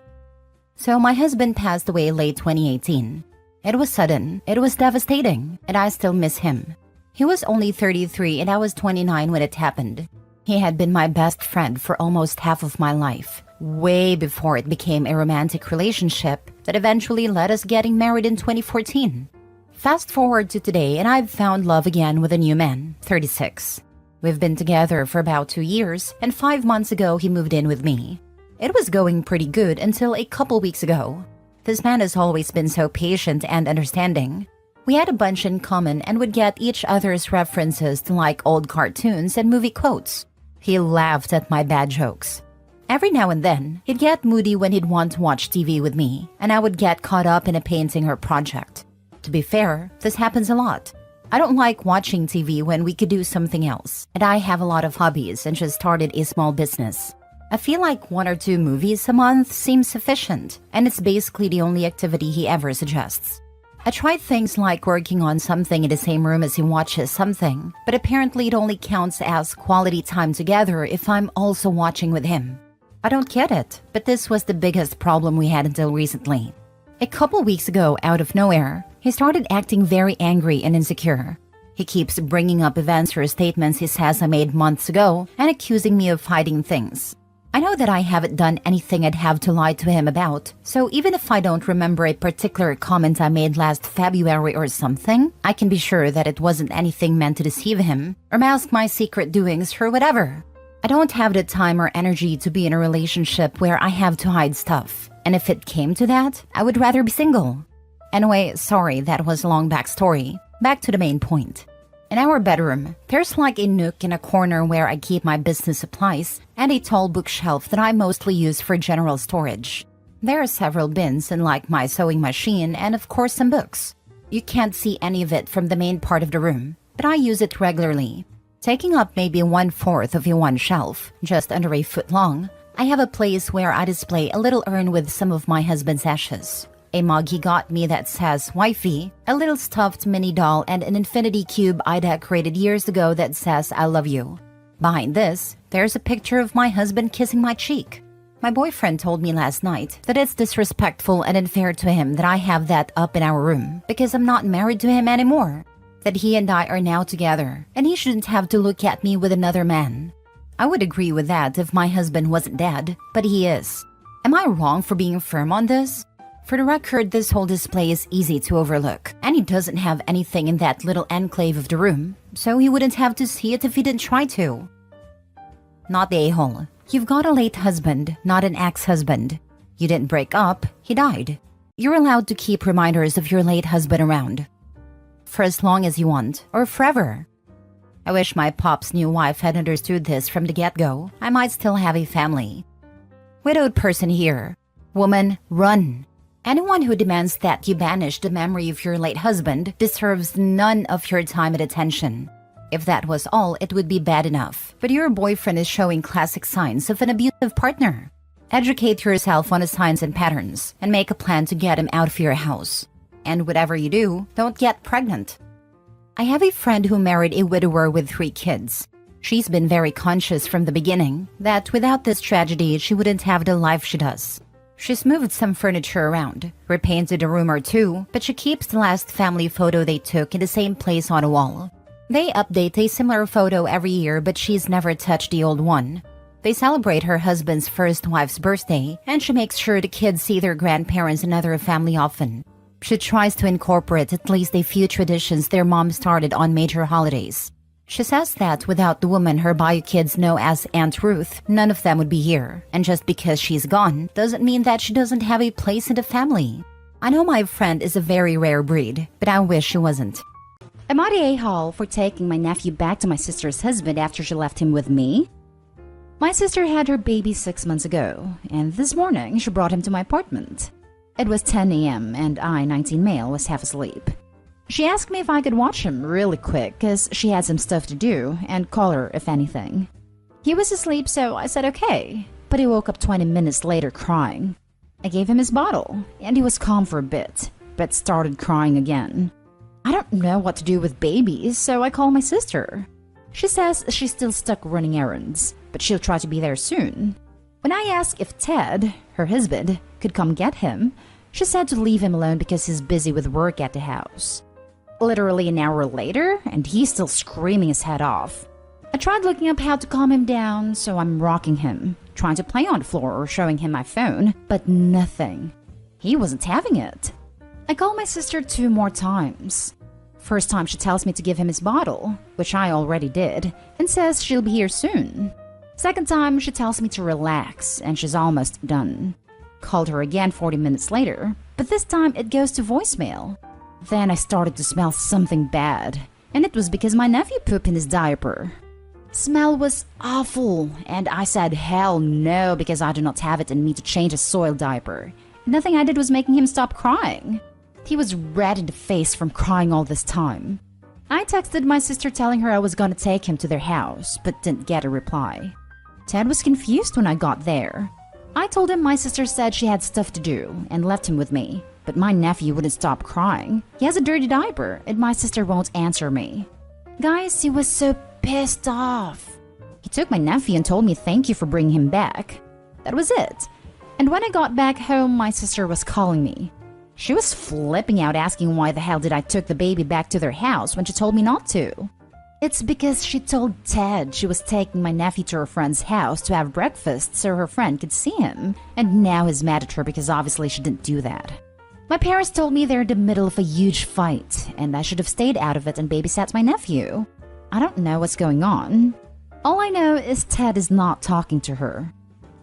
A: So my husband passed away late 2018. It was sudden, it was devastating, and I still miss him. He was only 33 and I was 29 when it happened. He had been my best friend for almost half of my life, way before it became a romantic relationship that eventually led us getting married in 2014. Fast forward to today and I've found love again with a new man, 36. We've been together for about 2 years, and 5 months ago he moved in with me. It was going pretty good until a couple weeks ago. This man has always been so patient and understanding. We had a bunch in common and would get each other's references to like old cartoons and movie quotes. He laughed at my bad jokes. Every now and then, he'd get moody when he'd want to watch TV with me, and I would get caught up in a painting or project. To be fair, this happens a lot. I don't like watching TV when we could do something else, and I have a lot of hobbies and just started a small business. I feel like 1 or 2 movies a month seems sufficient, and it's basically the only activity he ever suggests. I tried things like working on something in the same room as he watches something, but apparently it only counts as quality time together if I'm also watching with him. I don't get it, but this was the biggest problem we had until recently. A couple weeks ago, out of nowhere, he started acting very angry and insecure. He keeps bringing up events or statements he says I made months ago and accusing me of hiding things. I know that I haven't done anything I'd have to lie to him about, so even if I don't remember a particular comment I made last February or something, I can be sure that it wasn't anything meant to deceive him or mask my secret doings or whatever. I don't have the time or energy to be in a relationship where I have to hide stuff, and if it came to that, I would rather be single. Anyway, sorry, that was a long backstory. Back to the main point. In our bedroom, there's like a nook in a corner where I keep my business supplies and a tall bookshelf that I mostly use for general storage. There are several bins and like my sewing machine and of course some books. You can't see any of it from the main part of the room, but I use it regularly. Taking up maybe 1/4 of one shelf, just under a foot long, I have a place where I display a little urn with some of my husband's ashes. A mug he got me that says wifey, a little stuffed mini doll, and an infinity cube I decorated years ago that says I love you. Behind this, there's a picture of my husband kissing my cheek. My boyfriend told me last night that it's disrespectful and unfair to him that I have that up in our room because I'm not married to him anymore. That he and I are now together, and he shouldn't have to look at me with another man. I would agree with that if my husband wasn't dead, but he is. Am I wrong for being firm on this? For the record, this whole display is easy to overlook, and he doesn't have anything in that little enclave of the room, so he wouldn't have to see it if he didn't try to. Not the a-hole. You've got a late husband, not an ex-husband. You didn't break up, he died. You're allowed to keep reminders of your late husband around. For as long as you want, or forever. I wish my pop's new wife had understood this from the get-go. I might still have a family. Widowed person here. Woman, run. Anyone who demands that you banish the memory of your late husband deserves none of your time and attention. If that was all, it would be bad enough. But your boyfriend is showing classic signs of an abusive partner. Educate yourself on the signs and patterns and make a plan to get him out of your house. And whatever you do, don't get pregnant. I have a friend who married a widower with 3 kids. She's been very conscious from the beginning that without this tragedy, she wouldn't have the life she does. She's moved some furniture around, repainted a room or 2, but she keeps the last family photo they took in the same place on a wall. They update a similar photo every year, but she's never touched the old one. They celebrate her husband's first wife's birthday, and she makes sure the kids see their grandparents and other family often. She tries to incorporate at least a few traditions their mom started on major holidays. She says that without the woman her bio kids know as Aunt Ruth, none of them would be here. And just because she's gone doesn't mean that she doesn't have a place in the family. I know my friend is a very rare breed, but I wish she wasn't. Am I the a-hole for taking my nephew back to my sister's husband after she left him with me? My sister had her baby 6 months ago, and this morning she brought him to my apartment. It was 10 a.m. and I, 19 male, was half asleep. She asked me if I could watch him really quick because she had some stuff to do and call her if anything. He was asleep, so I said okay, but he woke up 20 minutes later crying. I gave him his bottle and he was calm for a bit, but started crying again. I don't know what to do with babies, so I call my sister. She says she's still stuck running errands, but she'll try to be there soon. When I asked if Ted, her husband, could come get him, she said to leave him alone because he's busy with work at the house. Literally an hour later, and he's still screaming his head off. I tried looking up how to calm him down, so I'm rocking him, trying to play on the floor or showing him my phone, but nothing. He wasn't having it. I called my sister 2 more times. First time she tells me to give him his bottle, which I already did, and says she'll be here soon. Second time she tells me to relax, and she's almost done. Called her again 40 minutes later, but this time it goes to voicemail. Then I started to smell something bad, and it was because my nephew pooped in his diaper. Smell was awful, and I said hell no because I do not have it in me to change a soiled diaper. Nothing I did was making him stop crying. He was red in the face from crying all this time. I texted my sister telling her I was gonna take him to their house, but didn't get a reply. Ted was confused when I got there. I told him my sister said she had stuff to do and left him with me. But my nephew wouldn't stop crying. He has a dirty diaper, and my sister won't answer me. Guys, he was so pissed off. He took my nephew and told me thank you for bringing him back. That was it. And when I got back home, my sister was calling me. She was flipping out asking why the hell did I took the baby back to their house when she told me not to. It's because she told Ted she was taking my nephew to her friend's house to have breakfast so her friend could see him. And now he's mad at her because obviously she didn't do that. My parents told me they're in the middle of a huge fight, and I should have stayed out of it and babysat my nephew. I don't know what's going on. All I know is Ted is not talking to her.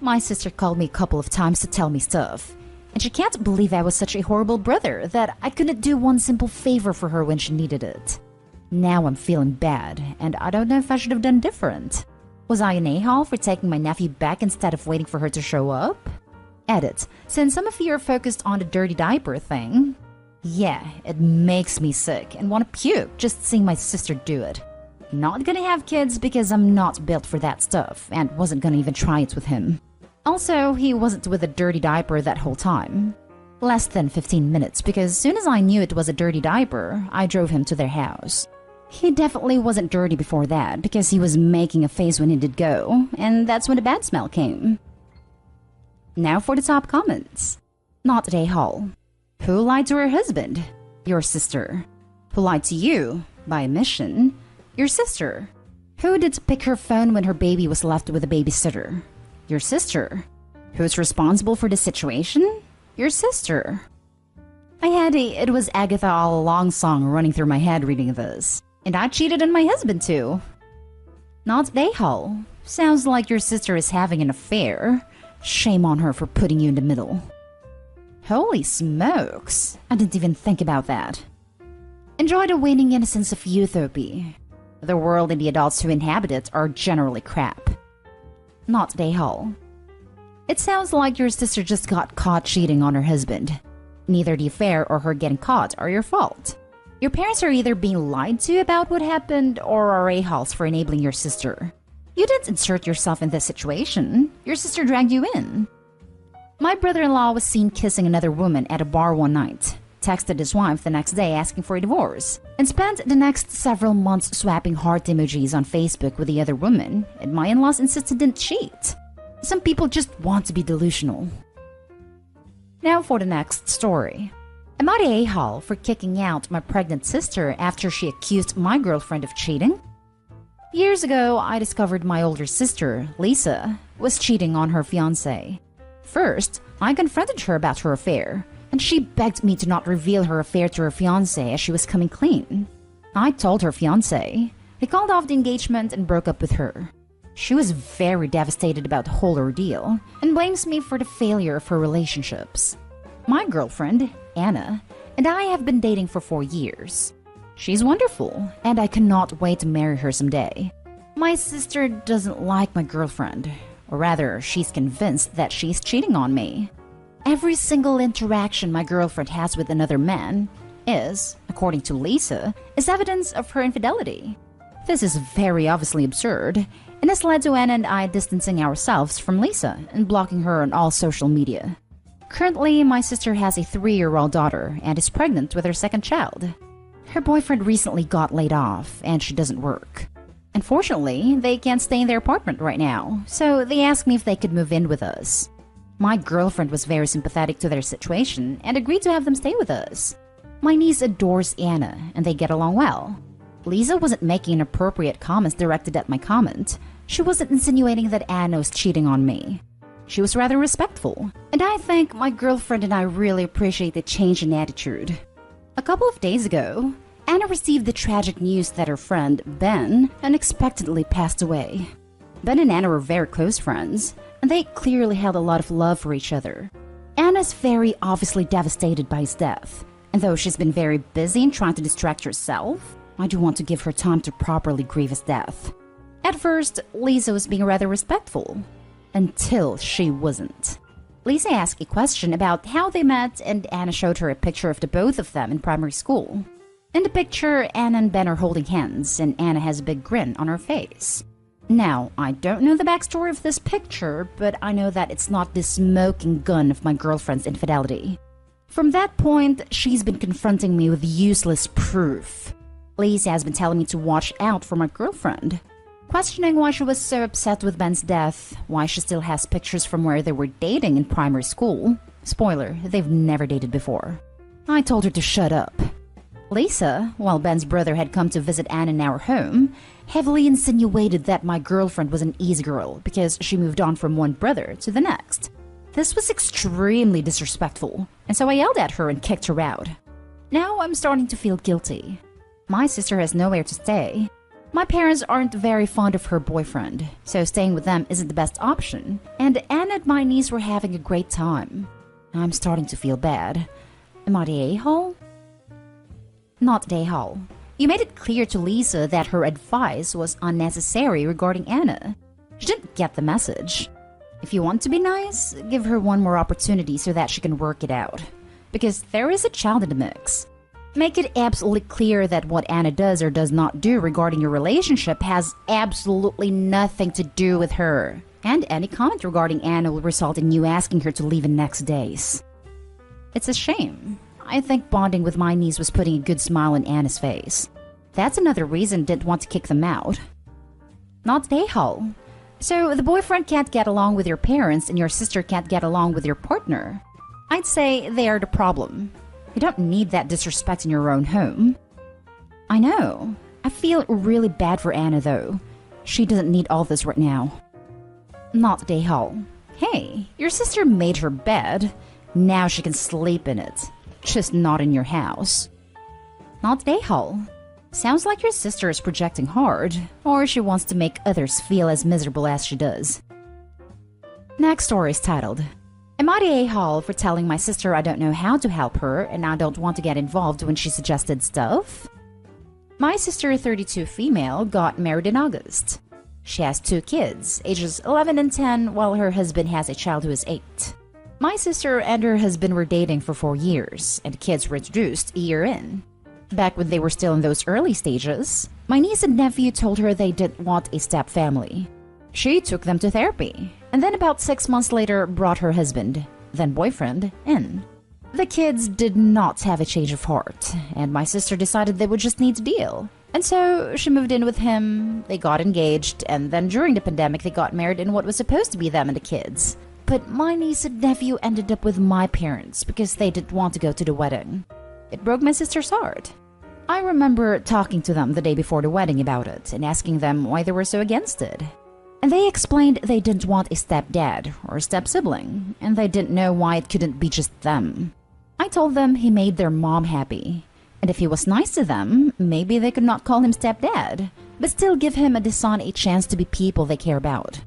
A: My sister called me a couple of times to tell me stuff, and she can't believe I was such a horrible brother that I couldn't do one simple favor for her when she needed it. Now I'm feeling bad, and I don't know if I should have done different. Was I an a-hole for taking my nephew back instead of waiting for her to show up? Edit. Since some of you are focused on the dirty diaper thing, yeah, it makes me sick and want to puke just seeing my sister do it. Not gonna have kids because I'm not built for that stuff and wasn't gonna even try it with him. Also, he wasn't with a dirty diaper that whole time. Less than 15 minutes because as soon as I knew it was a dirty diaper, I drove him to their house. He definitely wasn't dirty before that because he was making a face when he did go, and that's when the bad smell came. Now for the top comments. Not at a-hole. Who lied to her husband? Your sister. Who lied to you? By omission? Your sister. Who did pick her phone when her baby was left with a babysitter? Your sister. Who's responsible for the situation? Your sister. I had a "It Was Agatha All Along" song running through my head reading this. And I cheated on my husband too. Not a-hole. Sounds like your sister is having an affair. Shame on her for putting you in the middle. Holy smokes. I didn't even think about that. Enjoy the waning innocence of youth, OP. The world and the adults who inhabit it are generally crap. Not Dayhall. It sounds like your sister just got caught cheating on her husband. Neither the affair or her getting caught are your fault. Your parents are either being lied to about what happened or are a-holes for enabling your sister. You didn't insert yourself in this situation. Your sister dragged you in. My brother-in-law was seen kissing another woman at a bar one night, texted his wife the next day asking for a divorce, and spent the next several months swapping heart emojis on Facebook with the other woman, and my in-laws insisted didn't cheat. Some people just want to be delusional. Now for the next story. Am I the a-hole for kicking out my pregnant sister after she accused my girlfriend of cheating? Years ago, I discovered my older sister, Lisa, was cheating on her fiancé. First, I confronted her about her affair, and she begged me to not reveal her affair to her fiancé as she was coming clean. I told her fiancé. He called off the engagement and broke up with her. She was very devastated about the whole ordeal and blames me for the failure of her relationships. My girlfriend, Anna, and I have been dating for 4 years. She's wonderful, and I cannot wait to marry her someday. My sister doesn't like my girlfriend, or rather, she's convinced that she's cheating on me. Every single interaction my girlfriend has with another man is, according to Lisa, is evidence of her infidelity. This is very obviously absurd, and has led to Anna and I distancing ourselves from Lisa and blocking her on all social media. Currently, my sister has a 3-year-old daughter and is pregnant with her second child. Her boyfriend recently got laid off, and she doesn't work. Unfortunately, they can't stay in their apartment right now, so they asked me if they could move in with us. My girlfriend was very sympathetic to their situation and agreed to have them stay with us. My niece adores Anna, and they get along well. Lisa wasn't making inappropriate comments directed at my comment. She wasn't insinuating that Anna was cheating on me. She was rather respectful, and I think my girlfriend and I really appreciate the change in attitude. A couple of days ago, Anna received the tragic news that her friend, Ben, unexpectedly passed away. Ben and Anna were very close friends, and they clearly held a lot of love for each other. Anna's very obviously devastated by his death, and though she's been very busy in trying to distract herself, I do want to give her time to properly grieve his death. At first, Lisa was being rather respectful, until she wasn't. Lisa asked a question about how they met, and Anna showed her a picture of the both of them in primary school. In the picture, Anna and Ben are holding hands, and Anna has a big grin on her face. Now, I don't know the backstory of this picture, but I know that it's not the smoking gun of my girlfriend's infidelity. From that point, she's been confronting me with useless proof. Lisa has been telling me to watch out for my girlfriend, questioning why she was so upset with Ben's death, why she still has pictures from where they were dating in primary school. Spoiler, they've never dated before. I told her to shut up. Lisa, while Ben's brother had come to visit Anna in our home, heavily insinuated that my girlfriend was an easy girl because she moved on from one brother to the next. This was extremely disrespectful, and so I yelled at her and kicked her out. Now I'm starting to feel guilty. My sister has nowhere to stay. My parents aren't very fond of her boyfriend, so staying with them isn't the best option, and Anna and my niece were having a great time. I'm starting to feel bad. Am I the a-hole? Not the a-hole. You made it clear to Lisa that her advice was unnecessary regarding Anna. She didn't get the message. If you want to be nice, give her one more opportunity so that she can work it out. Because there is a child in the mix. Make it absolutely clear that what Anna does or does not do regarding your relationship has absolutely nothing to do with her. And any comment regarding Anna will result in you asking her to leave in next days. It's a shame. I think bonding with my niece was putting a good smile on Anna's face. That's another reason I didn't want to kick them out. Not the a-hole. So the boyfriend can't get along with your parents and your sister can't get along with your partner. I'd say they are the problem. You don't need that disrespect in your own home. I know. I feel really bad for Anna though. She doesn't need all this right now. Not the a-hole. Hey, your sister made her bed. Now she can sleep in it. Just not in your house. Not the a-hole. Sounds like your sister is projecting hard, or she wants to make others feel as miserable as she does. Next story is titled, Am I the a-hole for telling my sister I don't know how to help her and I don't want to get involved when she suggested stuff? My sister, 32 female, got married in August. She has 2 kids, ages 11 and 10, while her husband has a child who is 8. My sister and her husband were dating for 4 years, and kids were introduced a year in. Back when they were still in those early stages, my niece and nephew told her they didn't want a step family. She took them to therapy, and then about 6 months later brought her husband, then boyfriend, in. The kids did not have a change of heart, and my sister decided they would just need to deal. And so she moved in with him, they got engaged, and then during the pandemic they got married in what was supposed to be them and the kids. But my niece and nephew ended up with my parents because they didn't want to go to the wedding. It broke my sister's heart. I remember talking to them the day before the wedding about it and asking them why they were so against it. And they explained they didn't want a stepdad or a step-sibling, and they didn't know why it couldn't be just them. I told them he made their mom happy, and if he was nice to them, maybe they could not call him stepdad, but still give him and his son a chance to be people they care about.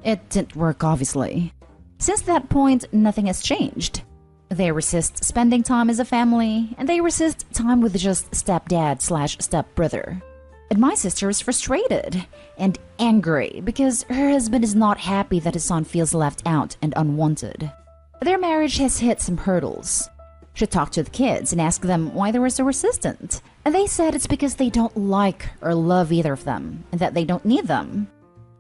A: It didn't work, obviously. Since that point, nothing has changed. They resist spending time as a family, and they resist time with just stepdad/stepbrother. And my sister is frustrated and angry because her husband is not happy that his son feels left out and unwanted. Their marriage has hit some hurdles. She talked to the kids and asked them why they were so resistant, and they said it's because they don't like or love either of them, and that they don't need them.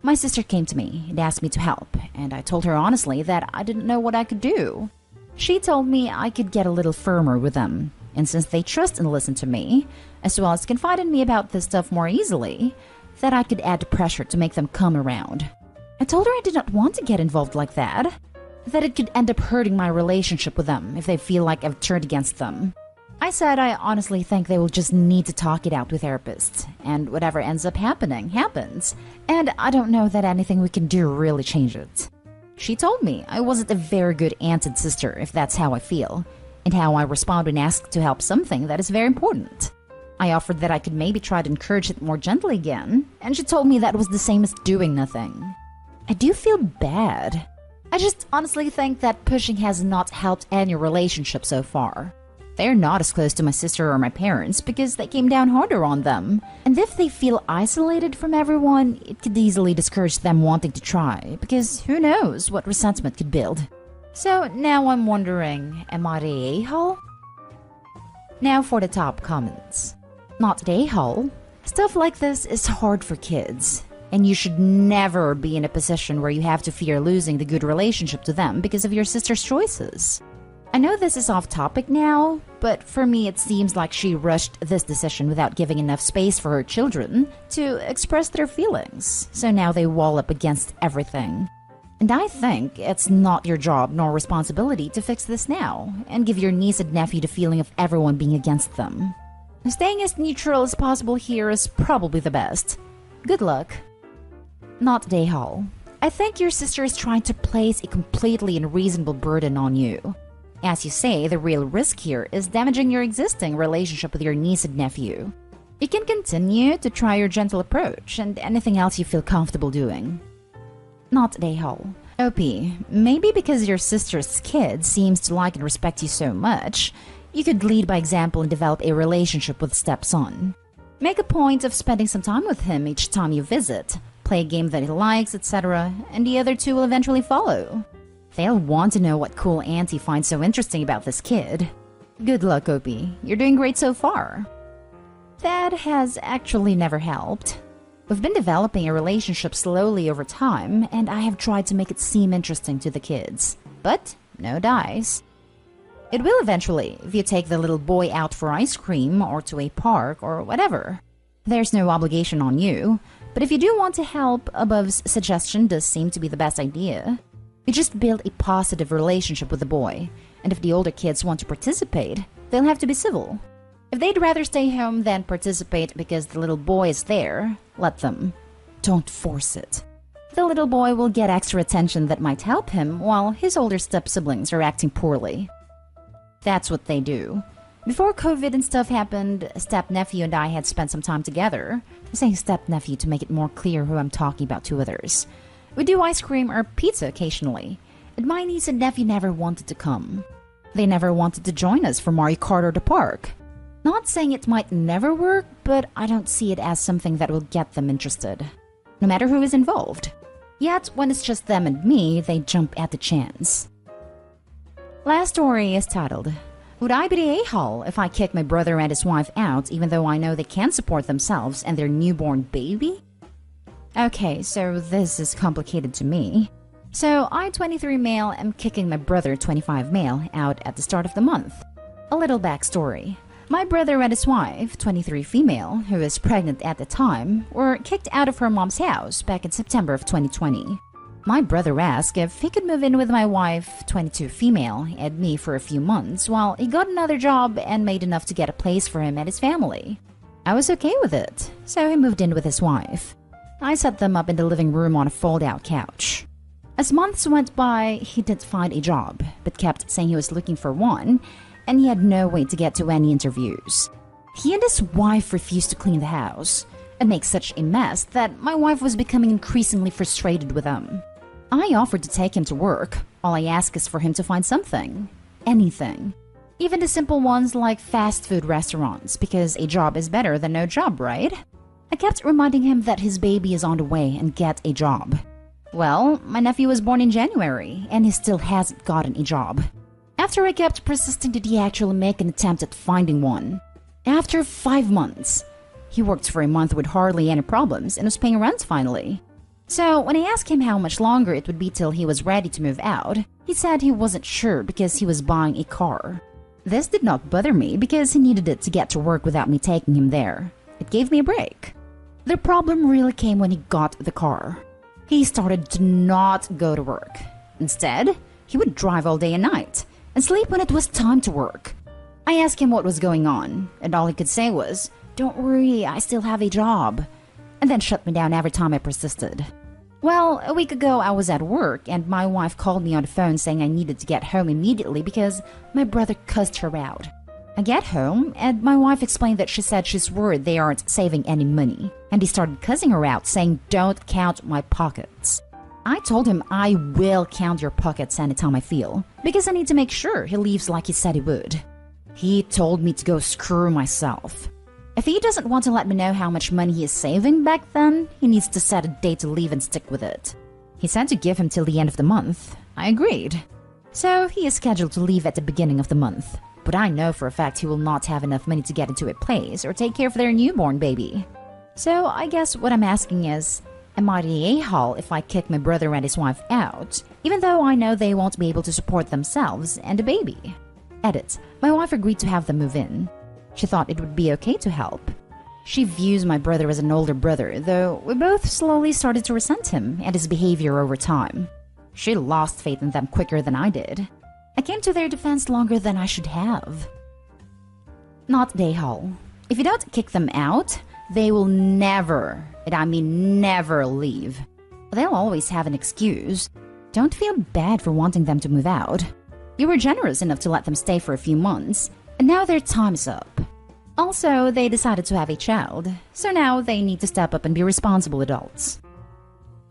A: My sister came to me and asked me to help, and I told her honestly that I didn't know what I could do. She told me I could get a little firmer with them, and since they trust and listen to me, as well as confide in me about this stuff more easily, that I could add pressure to make them come around. I told her I did not want to get involved like that it could end up hurting my relationship with them if they feel like I've turned against them. I said I honestly think they will just need to talk it out with therapists, and whatever ends up happening, happens, and I don't know that anything we can do really change it. She told me I wasn't a very good aunt and sister if that's how I feel, and how I respond when asked to help something that is very important. I offered that I could maybe try to encourage it more gently again, and she told me that was the same as doing nothing. I do feel bad. I just honestly think that pushing has not helped any relationship so far. They're not as close to my sister or my parents because they came down harder on them, and if they feel isolated from everyone, it could easily discourage them wanting to try, because who knows what resentment could build. So now I'm wondering, am I the a-hole? Now for the top comments. Not the a-hole. Stuff like this is hard for kids, and you should never be in a position where you have to fear losing the good relationship to them because of your sister's choices. I know this is off topic now, but for me it seems like she rushed this decision without giving enough space for her children to express their feelings, so now they wall up against everything. And I think it's not your job nor responsibility to fix this now and give your niece and nephew the feeling of everyone being against them. Staying as neutral as possible here is probably the best. Good luck. Not Dayhall. I think your sister is trying to place a completely unreasonable burden on you. As you say, the real risk here is damaging your existing relationship with your niece and nephew. You can continue to try your gentle approach and anything else you feel comfortable doing. Not Dayhall. OP, maybe because your sister's kid seems to like and respect you so much, you could lead by example and develop a relationship with stepson. Make a point of spending some time with him each time you visit, play a game that he likes, etc., and the other two will eventually follow. They'll want to know what cool auntie finds so interesting about this kid. Good luck, Opie. You're doing great so far. That has actually never helped. We've been developing a relationship slowly over time, and I have tried to make it seem interesting to the kids. But no dice. It will eventually, if you take the little boy out for ice cream or to a park or whatever. There's no obligation on you, but if you do want to help, Above's suggestion does seem to be the best idea. You just build a positive relationship with the boy, and if the older kids want to participate, they'll have to be civil. If they'd rather stay home than participate because the little boy is there, let them. Don't force it. The little boy will get extra attention that might help him while his older step-siblings are acting poorly. That's what they do. Before COVID and stuff happened, step-nephew and I had spent some time together. I'm saying step-nephew to make it more clear who I'm talking about to others. We do ice cream or pizza occasionally, and my niece and nephew never wanted to come. They never wanted to join us for Mario Kart or the park. Not saying it might never work, but I don't see it as something that will get them interested, no matter who is involved. Yet, when it's just them and me, they jump at the chance. Last story is titled, Would I be the a-hole if I kick my brother and his wife out even though I know they can't support themselves and their newborn baby? Okay, so this is complicated to me. So, I, 23 male, am kicking my brother, 25 male, out at the start of the month. A little backstory. My brother and his wife, 23 female, who is pregnant at the time, were kicked out of her mom's house back in September of 2020. My brother asked if he could move in with my wife, 22 female, and me for a few months while he got another job and made enough to get a place for him and his family. I was okay with it, so he moved in with his wife. I set them up in the living room on a fold-out couch. As months went by, he didn't find a job, but kept saying he was looking for one, and he had no way to get to any interviews. He and his wife refused to clean the house and make such a mess that my wife was becoming increasingly frustrated with him. I offered to take him to work. All I ask is for him to find something. Anything. Even the simple ones like fast food restaurants, because a job is better than no job, right? I kept reminding him that his baby is on the way and get a job. Well, my nephew was born in January, and he still hasn't gotten a job. After I kept persisting, did he actually make an attempt at finding one? After 5 months. He worked for a month with hardly any problems and was paying rent finally. So when I asked him how much longer it would be till he was ready to move out, he said he wasn't sure because he was buying a car. This did not bother me because he needed it to get to work without me taking him there. It gave me a break. The problem really came when he got the car. He started to not go to work. Instead, he would drive all day and night and sleep when it was time to work. I asked him what was going on, and all he could say was, "Don't worry, I still have a job," and then shut me down every time I persisted. Well, a week ago I was at work, and my wife called me on the phone saying I needed to get home immediately because my brother cussed her out. I get home, and my wife explained that she said she's worried they aren't saving any money, and he started cussing her out saying, "Don't count my pockets." I told him I will count your pockets anytime I feel, because I need to make sure he leaves like he said he would. He told me to go screw myself. If he doesn't want to let me know how much money he is saving back then, he needs to set a date to leave and stick with it. He said to give him till the end of the month. I agreed. So he is scheduled to leave at the beginning of the month, but I know for a fact he will not have enough money to get into a place or take care of their newborn baby. So I guess what I'm asking is, am I the a-hole if I kick my brother and his wife out, even though I know they won't be able to support themselves and a baby? Edit. My wife agreed to have them move in. She thought it would be okay to help. She views my brother as an older brother, though we both slowly started to resent him and his behavior over time. She lost faith in them quicker than I did. I came to their defense longer than I should have. Not the a-hole. If you don't kick them out, they will never, and I mean never, leave. They'll always have an excuse. Don't feel bad for wanting them to move out. You were generous enough to let them stay for a few months, and now their time's up. Also, they decided to have a child, so now they need to step up and be responsible adults.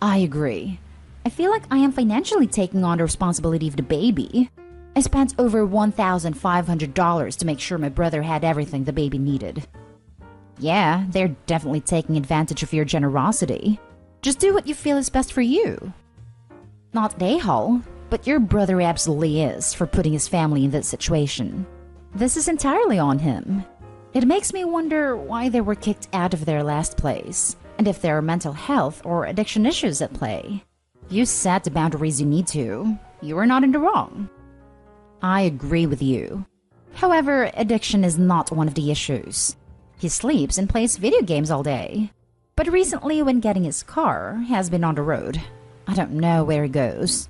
A: I agree. I feel like I am financially taking on the responsibility of the baby. I spent over $1,500 to make sure my brother had everything the baby needed. Yeah, they're definitely taking advantage of your generosity. Just do what you feel is best for you. Not the a-hole, but your brother absolutely is for putting his family in this situation. This is entirely on him. It makes me wonder why they were kicked out of their last place, and if there are mental health or addiction issues at play. You set the boundaries you need to. You are not in the wrong. I agree with you. However, addiction is not one of the issues. He sleeps and plays video games all day. But recently, when getting his car, has been on the road. I don't know where he goes.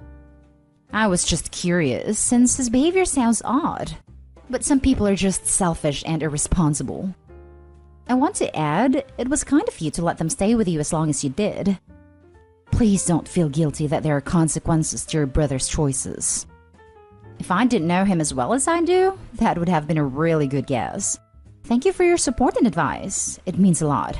A: I was just curious, since his behavior sounds odd. But some people are just selfish and irresponsible. I want to add, it was kind of you to let them stay with you as long as you did. Please don't feel guilty that there are consequences to your brother's choices. If I didn't know him as well as I do, that would have been a really good guess. Thank you for your support and advice. It means a lot.